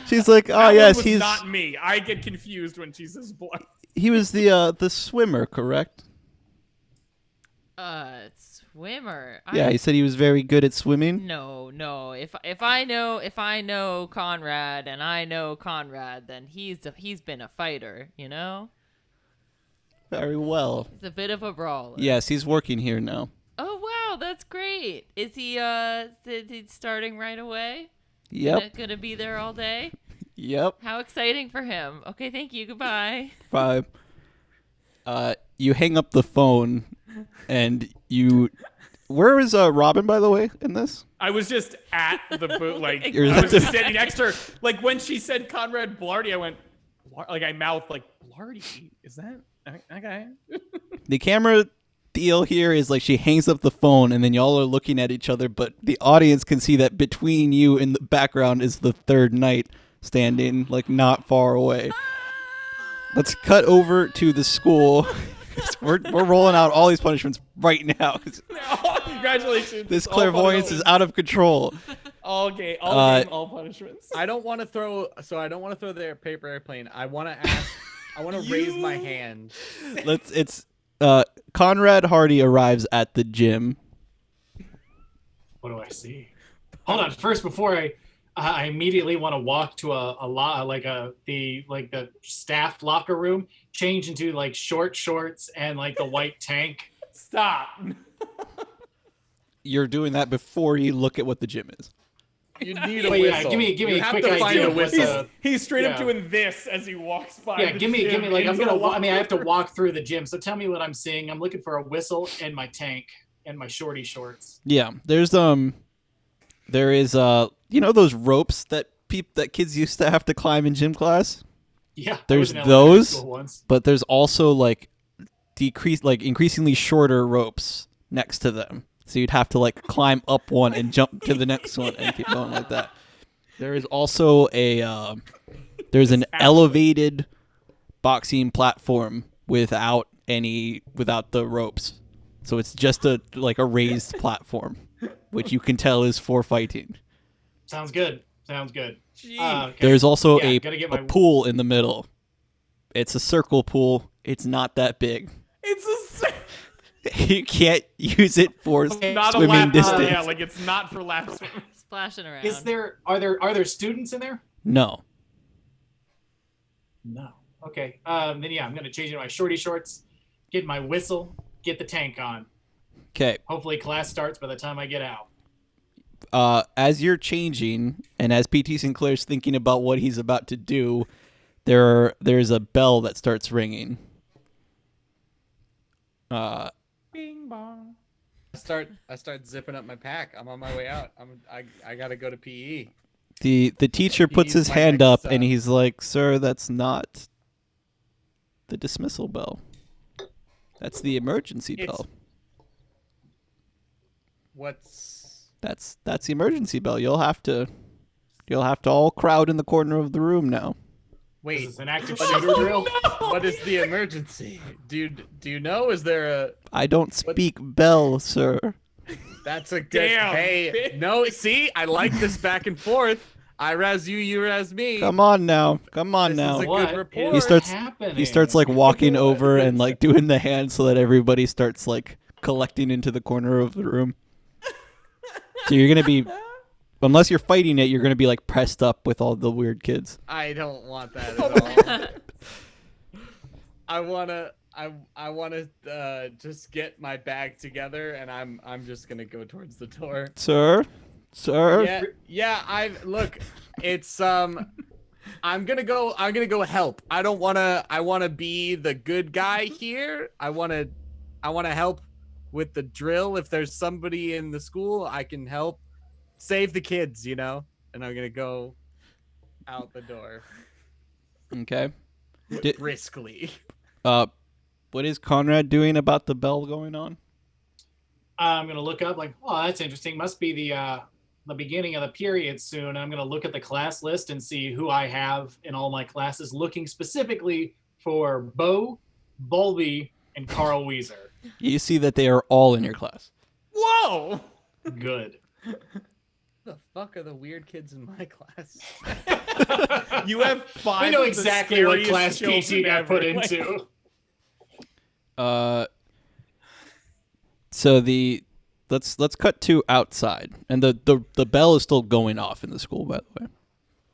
She's like, oh That yes, one was he's not me. I get confused when she says Blarty. he was the swimmer, correct? Swimmer. Yeah, he said he was very good at swimming. No. If I know Conrad and I know Conrad, then he's been a fighter, you know? Very well. He's a bit of a brawler. Yes, he's working here now. Oh wow, that's great. Is he starting right away? Yep. Gonna be there all day? Yep. How exciting for him. Okay, thank you. Goodbye. 5. You hang up the phone, and you. Where is Robin, by the way, in this? I was just at the booth, like You're I was just at standing next to her. Like when she said Conrad Blarty, I went, like I mouthed like Blarty. Is that okay? The camera deal here is like she hangs up the phone, and then y'all are looking at each other, but the audience can see that between you in the background is the third knight standing, like not far away. Let's cut over to the school. We're rolling out all these punishments right now. Congratulations. This All clairvoyance is out of control. all game, all punishments. I don't want to throw their paper airplane. I want to ask. I want to raise my hand. Conrad Hearty arrives at the gym. What do I see? Hold on. First, before I immediately want to walk to the staff locker room, change into like short shorts and like the white tank. Stop. You're doing that before you look at what the gym is. You need a Wait, yeah, whistle. give me You a have quick to find idea a of what whistle. He's straight up Yeah. doing this as he walks by. Yeah, the give me gym like into the I have to locker walk through the gym. So tell me what I'm seeing. I'm looking for a whistle and my tank and my shorty shorts. Yeah, there is those ropes that kids used to have to climb in gym class, Yeah, I There's was in elementary those? school once. but there's also like increasingly shorter ropes next to them. So you'd have to like climb up one and jump to the next one and keep going like that. There is also there's an elevated boxing platform without the ropes. So it's just a raised platform, which you can tell is for fighting. Sounds good. Okay. There's also Yeah, gotta get a my- pool in the middle. It's a circle pool. It's not that big. It's a You can't use it for not a swimming lap. distance. Yeah, like it's not for lap swimmers. Splashing around. Are there students in there? No. No. Okay. Then yeah, I'm gonna change into my shorty shorts, get my whistle, get the tank on. Okay. Hopefully class starts by the time I get out. As you're changing, and as PT Sinclair's thinking about what he's about to do, there's a bell that starts ringing. Bing bong. I start zipping up my pack. I'm on my way out. I gotta go to PE. The teacher puts He's his my hand next, up and he's like, "Sir, that's not the dismissal bell. That's the emergency It's- bell. What's That's the emergency bell. You'll have to all crowd in the corner of the room now." Is wait? this an active shooter drill? What is the emergency? Do you know? Is there a? I don't speak bell, sir. That's a good. Damn. Hey, no. See, I like this back and forth. I raz you, you raz me. Come on now. Come on This now. is a What good report. He starts- happening? He starts like walking over and like doing the hand so that everybody starts like collecting into the corner of the room. So you're gonna be, unless you're fighting it, you're gonna be like pressed up with all the weird kids. I don't want that at all. I wanna just get my bag together, and I'm just gonna go towards the door. Sir. Yeah. Look, it's I'm gonna go help. I wanna be the good guy here. I wanna help with the drill. If there's somebody in the school, I can help save the kids, and I'm gonna go out the door Okay. briskly. What is Conrad doing about the bell going on? I'm gonna look up like, oh, that's interesting. Must be the beginning of the period soon. I'm gonna look at the class list and see who I have in all my classes, looking specifically for Bo, Bulby, and Carl Weezer. You see that they are all in your class. Whoa! Good. The fuck are the weird kids in my class? You have 5. We know of the exactly what scariest class children PT got put ever. Like, into. So let's cut to outside, and the bell is still going off in the school, by the way.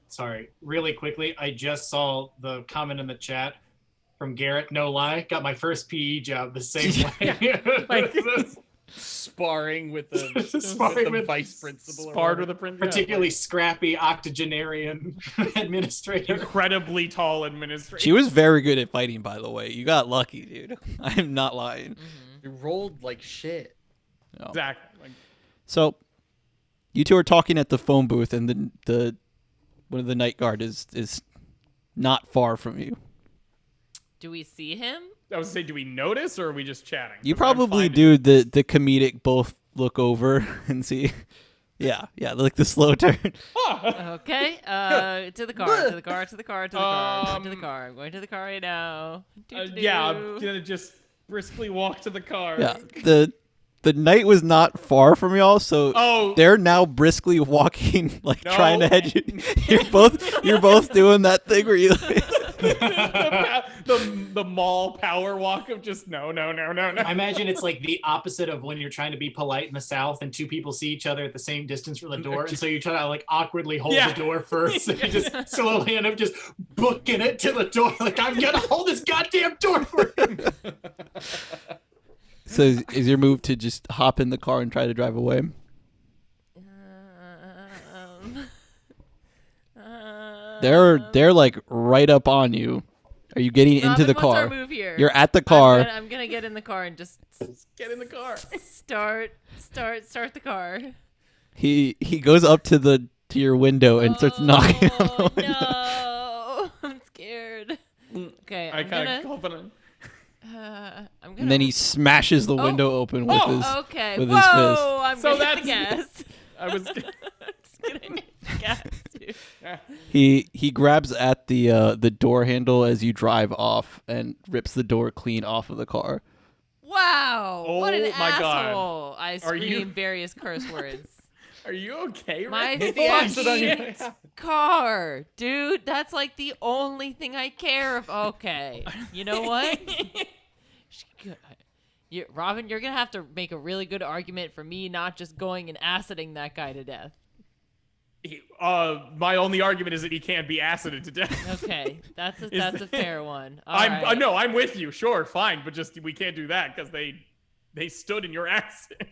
Sorry, really quickly, I just saw the comment in the chat from Garrett. No lie, got my first PE job the same way. Like- Sparring with the Sparring with vice principal. or Sparred whatever. with a printer. Particularly scrappy octogenarian administrator. Incredibly tall administrator. She was very good at fighting, by the way. You got lucky, dude. I'm not lying. You rolled like shit. No. Exactly. Like, So, you two are talking at the phone booth, and the one of the night guard is not far from you. Do we see him? I was saying, do we notice or are we just chatting? You I'm probably finding- do the comedic both look over and see. Yeah, like the slow turn. Okay. To the car. To the car. To the car. To the car. To the Um, car. I'm going to the car right now. Yeah, I'm gonna just briskly walk to the car. Yeah, the night was not far from y'all, so Oh, they're now briskly walking, like No. trying to hedge you. You're both doing that thing where you. the mall power walk of just no. I imagine it's like the opposite of when you're trying to be polite in the South and two people see each other at the same distance from the door, and so you try to like awkwardly hold Yeah. the door first, and you just slowly end up just booking it to the door. Like, I'm gonna hold this goddamn door for him. So is your move to just hop in the car and try to drive away? They're like right up on you. Are you getting into the Robin, what's our car? move here? You're at the car. I'm gonna get in the car and just get in the car. start the car. He goes up to your window and starts knocking on the window. No, I'm scared. Okay, I I'm kind gonna. of confident. I'm gonna. And then he smashes the window open with his. Okay. with Whoa! his fist. I'm So gonna hit the that's- gas. I was. Just gonna hit the gas, dude. He grabs at the door handle as you drive off and rips the door clean off of the car. Wow! what an Oh my God. asshole! I Are scream you- various curse words. Are you okay? My Rick? fucking car, dude. That's like the only thing I care of. Okay, you know what? Robin, you're gonna have to make a really good argument for me not just going and aciding that guy to death. My only argument is that he can't be acided to death. Okay, that's a fair one. All I'm right. no, I'm with you. Sure, fine, but just we can't do that because they stood in your acid.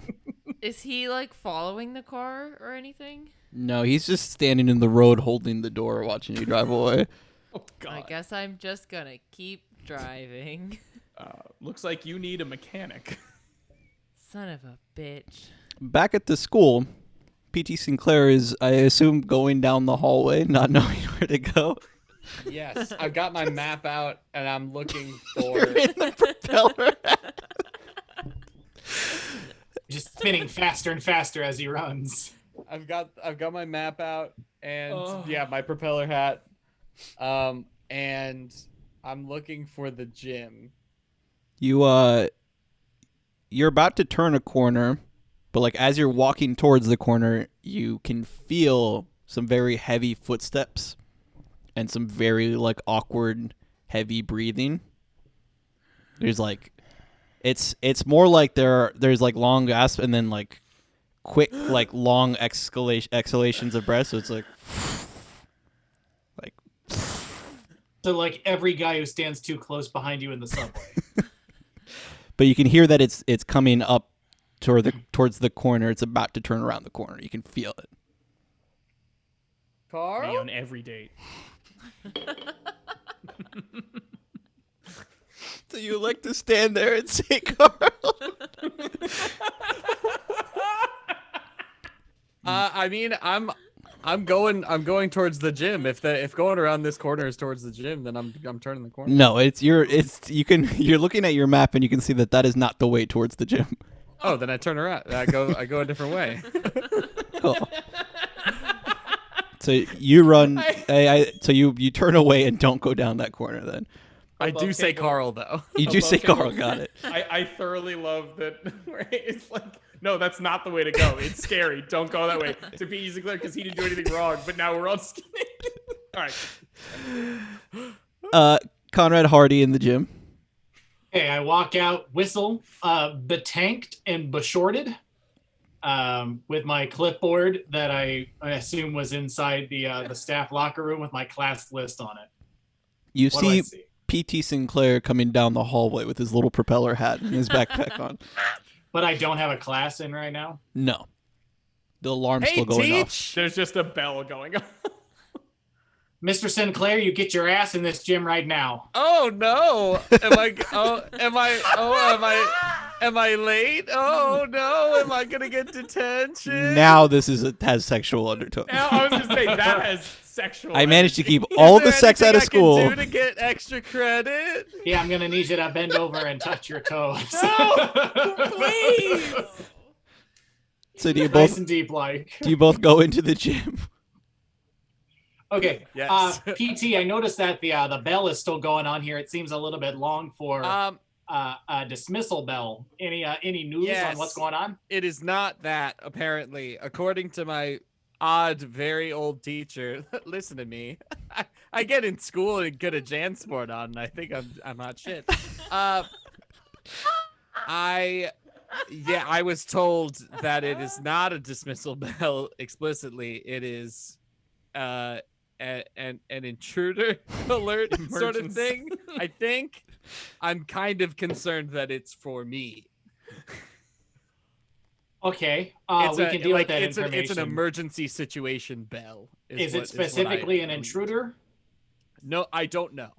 Is he like following the car or anything? No, he's just standing in the road holding the door watching you drive away. Oh God. I guess I'm just gonna keep driving. Looks like you need a mechanic. Son of a bitch. Back at the school, PT Sinclair is, I assume, going down the hallway, not knowing where to go. Yes, I've got my map out and I'm looking for. In the propeller. Just spinning faster and faster as he runs. I've got my map out and Oh. yeah, my propeller hat. And I'm looking for the gym. You're about to turn a corner, but like as you're walking towards the corner, you can feel some very heavy footsteps and some very like awkward, heavy breathing. There's like, it's more like there's like long gasps and then like quick like long exhalations of breath. So it's like So like every guy who stands too close behind you in the subway. But you can hear that it's coming up towards the corner. It's about to turn around the corner. You can feel it. Me Carl? on every date. So you like to stand there and say, Carl? I mean, I'm going towards the gym. If going around this corner is towards the gym, then I'm turning the corner. No, you're looking at your map and you can see that is not the way towards the gym. Oh, then I turn around. I go a different way. Cool. So you run. So you turn away and don't go down that corner. Then I do say Carl though. you do say Carl. Got it. I thoroughly love that. It's like, no, that's not the way to go. It's scary. Don't go that way. To be Sinclair because he didn't do anything wrong, but now we're all scared. All right. Conrad, Hearty in the gym. Okay, I walk out, whistle, betanked and beshorted, with my clipboard that I assume was inside the staff locker room with my class list on it. You What do I see PT Sinclair coming down the hallway with his little propeller hat and his backpack on. But I don't have a class in right now. No. The alarm's Hey, still going off. teach. There's just a bell going on. Mr. Sinclair, you get your ass in this gym right now. Oh no! Am I late? Oh no! Am I gonna get detention? Now this has sexual undertones. Now, I was gonna say that has sexual. I managed to keep Is all there the sex out of anything I school. can do to get extra credit? Yeah, I'm gonna need you to bend over and touch your toes. Please. So do you Nice both and deep, like. go into the gym? Okay. Yes. PT, I noticed that the bell is still going on here. It seems a little bit long for a dismissal bell. Any news Yes. on what's going on? It is not that, apparently. According to my odd, very old teacher, listen to me. I get in school and get a Jansport on, and I think I'm hot shit. I was told that it is not a dismissal bell explicitly. It is an intruder alert sort of thing. I think I'm kind of concerned that it's for me. Okay. We can deal with that information. It's an emergency situation bell. Is it specifically an intruder? No, I don't know.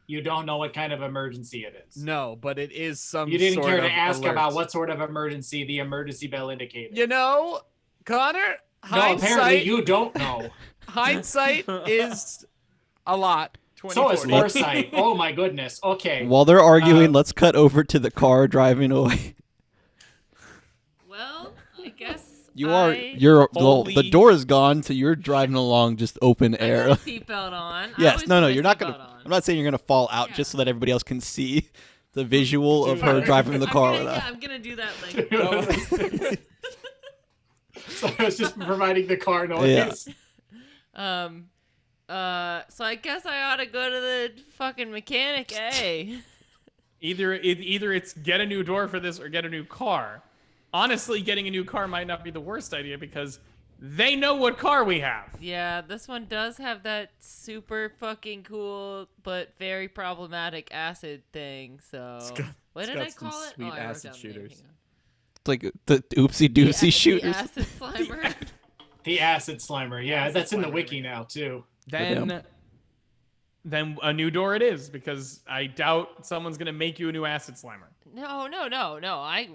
You don't know what kind of emergency it is. No, but it is some. You didn't sort care to of ask alert. about what sort of emergency the emergency bell indicated. You know, Connor. No, apparently you don't know. Hindsight is a lot. So is 2040. foresight. Oh my goodness. Okay. While they're arguing, let's cut over to the car driving away. Well, I guess The door is gone, so you're driving along just open I air. got a seatbelt on. I Yes, always no, put my you're not seatbelt gonna. on. I'm not saying you're gonna fall out Yeah. just so that everybody else can see the visual of her driving the car with us. I'm gonna do that like. So I was just providing the car noise. Yeah. So I guess I ought to go to the fucking mechanic, eh? Either it's get a new door for this or get a new car. Honestly, getting a new car might not be the worst idea because they know what car we have. Yeah, this one does have that super fucking cool but very problematic acid thing. So what did I call it? Sweet I wrote acid down the name. shooters. Hang on. It's like the oopsie doopsie The shooters. acid slimer. The acid slimer. Yeah, that's in the wiki now too. Then a new door it is because I doubt someone's gonna make you a new acid slimer. No.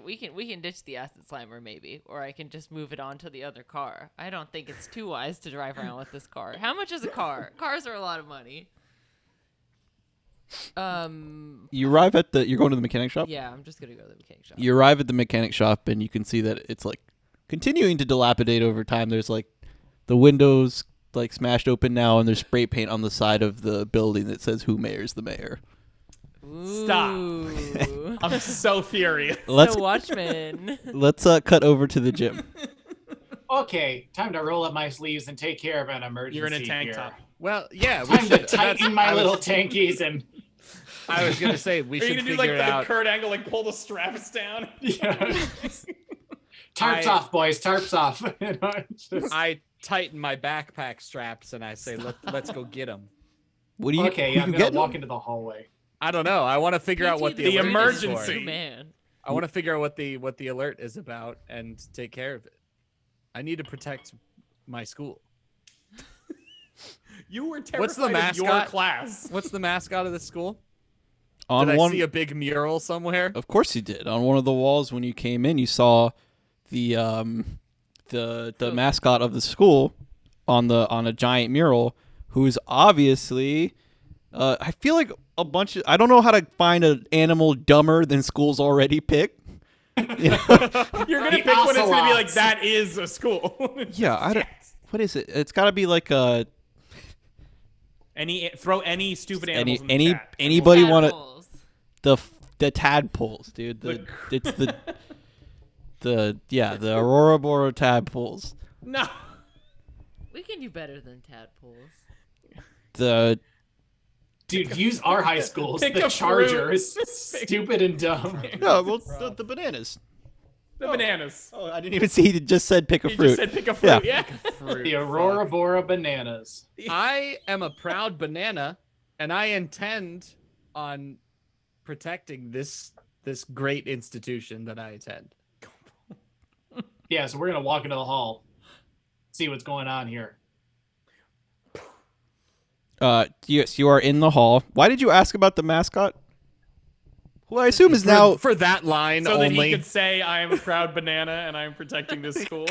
We can ditch the acid slimer maybe, or I can just move it on to the other car. I don't think it's too wise to drive around with this car. How much is a car? Cars are a lot of money. You arrive at you're going to the mechanic shop? Yeah, I'm just gonna go to the mechanic shop. You arrive at the mechanic shop and you can see that it's like continuing to dilapidate over time. There's like the windows like smashed open now and there's spray paint on the side of the building that says who mayor's the mayor. Stop. Ooh. I'm so furious. Let's So Watchmen. cut over to the gym. Okay, time to roll up my sleeves and take care of an emergency. You're in a tank here. top. Well, yeah. We Time to should, tighten my little tankies and. I was gonna say we Are you should gonna do figure like it out. the Kurt Angle, like pull the straps down? Yeah. Tarps off, boys. Tarps off. I tighten my backpack straps and I say, let's go get them. What do you? Okay, who I'm you gonna getting? walk into the hallway. I don't know. I want to figure out what the The alert emergency. is for. Oh, man. I want to figure out what the alert is about and take care of it. I need to protect my school. You were terrified What's the of your mascot? class. What's the mascot of the school? On Did one, I see a big mural somewhere? of course you did. On one of the walls when you came in, you saw the mascot of the school on a giant mural, who's obviously. I feel like a bunch of. I don't know how to find an animal dumber than schools already pick. You know? You're gonna The pick one that's gonna be like ocelots. that is a school. Yeah, I don't. What is it? It's got to be like a. Throw any stupid animals in the any chat. anybody want to Tadpoles. the tadpoles, dude. It's the Auroraboro tadpoles. No. We can do better than tadpoles. The Dude, use our high schools. Pick The a Charger fruit. is stupid and dumb. no, well the bananas. The bananas. Oh, I didn't even see he just said pick a You fruit. just said pick a fruit. Yeah. The Auroraboro bananas. I am a proud banana, and I intend on protecting this great institution that I attend. Yeah, so we're gonna walk into the hall, see what's going on here. Yes, you are in the hall. Why did you ask about the mascot? Who I assume is now. For that line So that only. he could say, I am a proud banana and I am protecting this school.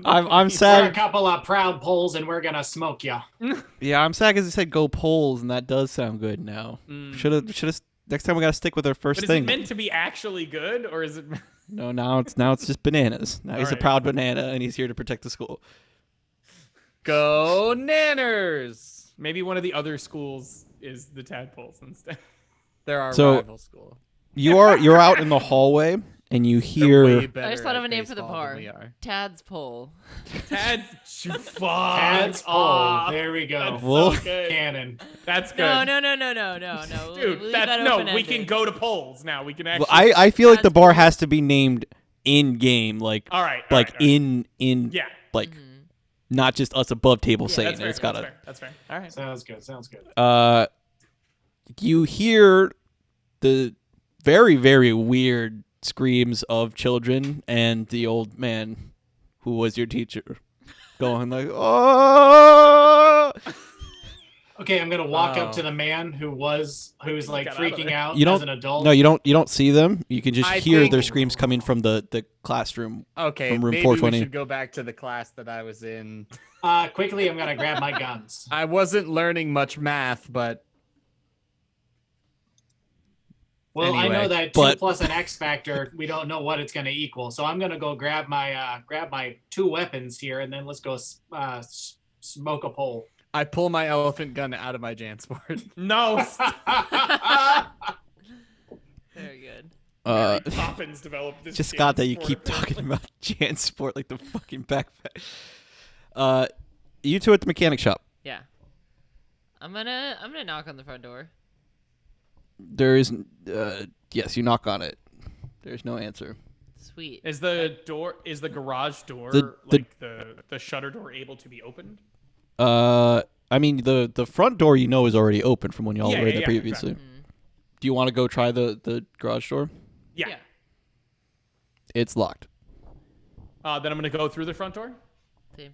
I'm We're a sad. couple of proud poles, and we're gonna smoke ya. Yeah, I'm sad because it said go polls, and that does sound good now. Should have. Next time we gotta stick with our first But is thing. it meant to be actually good, or is it? No, now it's just bananas. Now he's a Alright. proud banana, and he's here to protect the school. Go Nanners! Maybe one of the other schools is the tadpoles instead. They're our So- rival school. You're out in the hallway, and you They're hear. way better I just thought of at a name for the baseball than bar. we are. Tad's pole. Fuck Tad's pole. off. There we go. That's Well- so good. Cannon. That's good. No. Dude, Leave that, that no, we open-ended. can go to polls now. We can Well, actually. I feel like the Tad's bar polls. has to be named in game, like All right. in Yeah. like not just us above table saying That's it. fair. It's gotta. That's fair. All right. Sounds good. You hear the very, very weird screams of children and the old man who was your teacher going like, oh. Okay, I'm gonna walk up Oh. to the man who's like Get out of freaking there. out You don't- as an adult. No, you don't see them. You can just I hear think- their screams coming from the classroom. Okay, From room maybe 420. we should go back to the class that I was in. Quickly, I'm gonna grab my guns. I wasn't learning much math, but Well, I Anyway, know that 2 but- plus an X factor. We don't know what it's gonna equal, so I'm gonna go grab my 2 weapons here, and then let's go smoke a pole. I pull my elephant gun out of my Jansport. No. Very good. Uh, Mary Poppins developed this. just got that you Jansport keep ability. talking about Jansport like the fucking backpack. You two at the mechanic shop. Yeah. I'm gonna knock on the front door. There is, yes, you knock on it. There's no answer. Sweet. Is the garage door The- like the shutter door able to be opened? I mean the front door you know is already open from when y'all Yeah, were yeah, there yeah, previously. Mm. Do you want to go try the garage door? Yeah. It's locked. Then I'm gonna go through the front door, Same.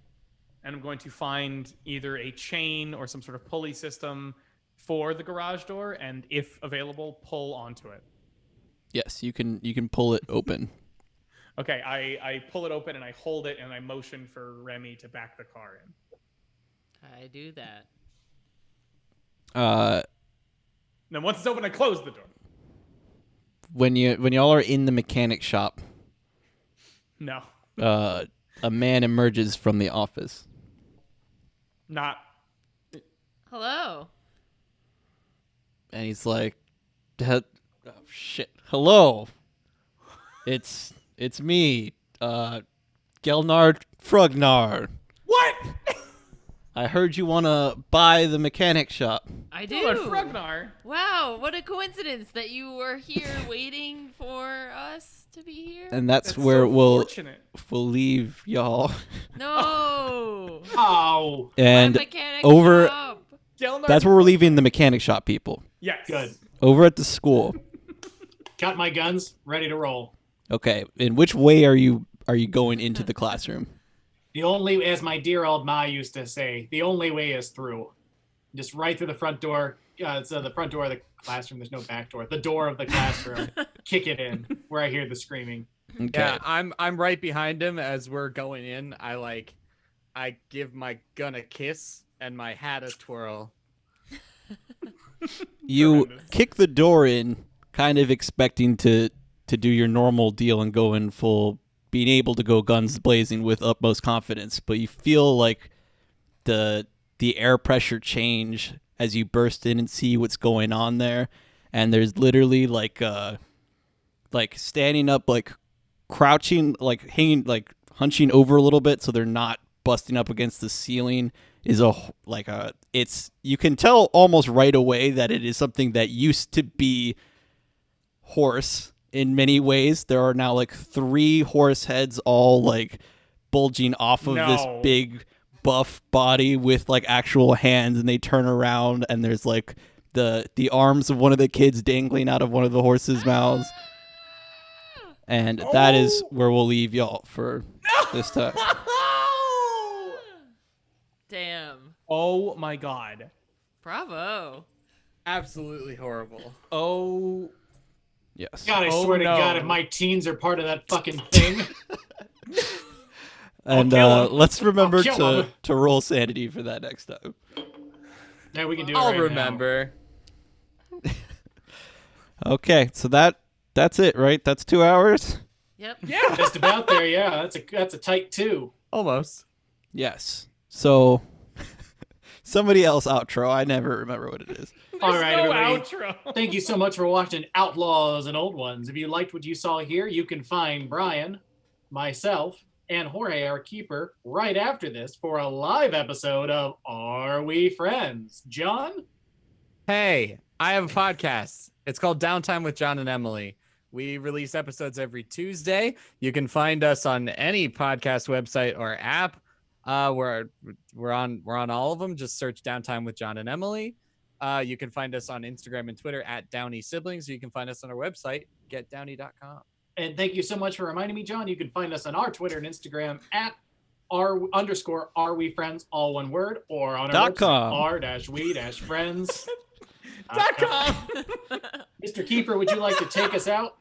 and I'm going to find either a chain or some sort of pulley system for the garage door, and if available, pull onto it. Yes, you can pull it open. Okay, I pull it open and I hold it and I motion for Remy to back the car in. I do that. Then once it's open, I close the door. When y'all are in the mechanic shop, No, a man emerges from the office. not. Hello. And he's like, oh shit, hello. It's me. Gelnard Frugnar. What? I heard you want to buy the mechanic shop. I do. Lord Frugnar. Wow, what a coincidence that you were here waiting for us to be here. And that's That's where so we'll fortunate. leave y'all. No. Oh, And My mechanic over- job. Gelnard- that's where we're leaving the mechanic shop people. Yes. good. Over at the school. Got my guns, ready to roll. Okay. In which way are you going into the classroom? The only, as my dear old ma used to say, the only way is through. Just right through the front door. So the front door of the classroom. There's no back door. The door of the classroom. Kick it in where I hear the screaming. Okay. Yeah, I'm right behind him as we're going in. I give my gun a kiss and my hat a twirl. You Tremendous. kick the door in, kind of expecting to do your normal deal and go in full, being able to go guns blazing with utmost confidence, but you feel like the air pressure change as you burst in and see what's going on there, and there's literally like standing up, like crouching, like hanging, like hunching over a little bit so they're not busting up against the ceiling is you can tell almost right away that it is something that used to be horse in many ways. There are now like 3 horse heads all like bulging off of this No. big buff body with like actual hands, and they turn around and there's like the arms of one of the kids dangling out of one of the horses' mouths. And that is where we'll leave y'all for this time. Damn. Oh my god. Bravo. Absolutely horrible. Oh. Yes. God, I Oh, swear to no. God, if my teens are part of that fucking thing. And kill him. let's remember I'll kill him. to roll sanity for that next time. Yeah, we can do it I'll right remember. Okay, so that's it, right? That's 2 hours? Yep. now. Just about there, yeah. That's a tight 2. Almost. Yes. So somebody else outro. I never remember what it is. All There's right, no everybody. outro. Thank you so much for watching Outlaws and Old Ones. If you liked what you saw here, you can find Brian, myself, and Jorge, our keeper, right after this for a live episode of Are We Friends? John? Hey, I have a podcast. It's called Downtime with John and Emily. We release episodes every Tuesday. You can find us on any podcast website or app. We're on all of them. Just search Downtime with John and Emily. You can find us on Instagram and Twitter at Downey Siblings. You can find us on our website, getdowney.com. And thank you so much for reminding me, John. You can find us on our Twitter and Instagram at _Are We Friends, all one word, or on our .com. r-we-friends. .com. Mr. Keeper, would you like to take us out?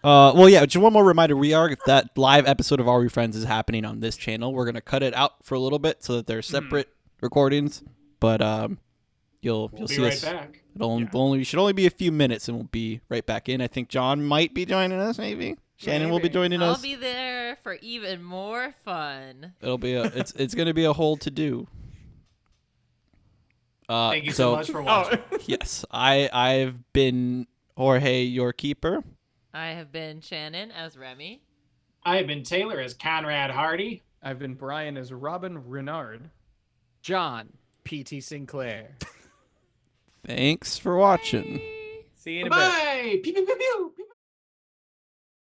Well, yeah, just one more reminder. That live episode of Are We Friends is happening on this channel. We're going to cut it out for a little bit so that they're separate recordings. But you'll We'll be see right us. back. It should only be a few minutes, and we'll be right back in. I think John might be joining us, maybe. Shannon will be Maybe. joining I'll us. be there for even more fun. It'll be it's going to be a whole to do. Thank you so much for watching. Oh. Yes, I've been Jorge, your keeper. I have been Shannon as Remy. I have been Taylor as Conrad Hearty. I've been Brian as Robin Renard. John P.T. Sinclair. Thanks for watching. See you in a bit. Bye! Pew, pew, pew, pew, pew.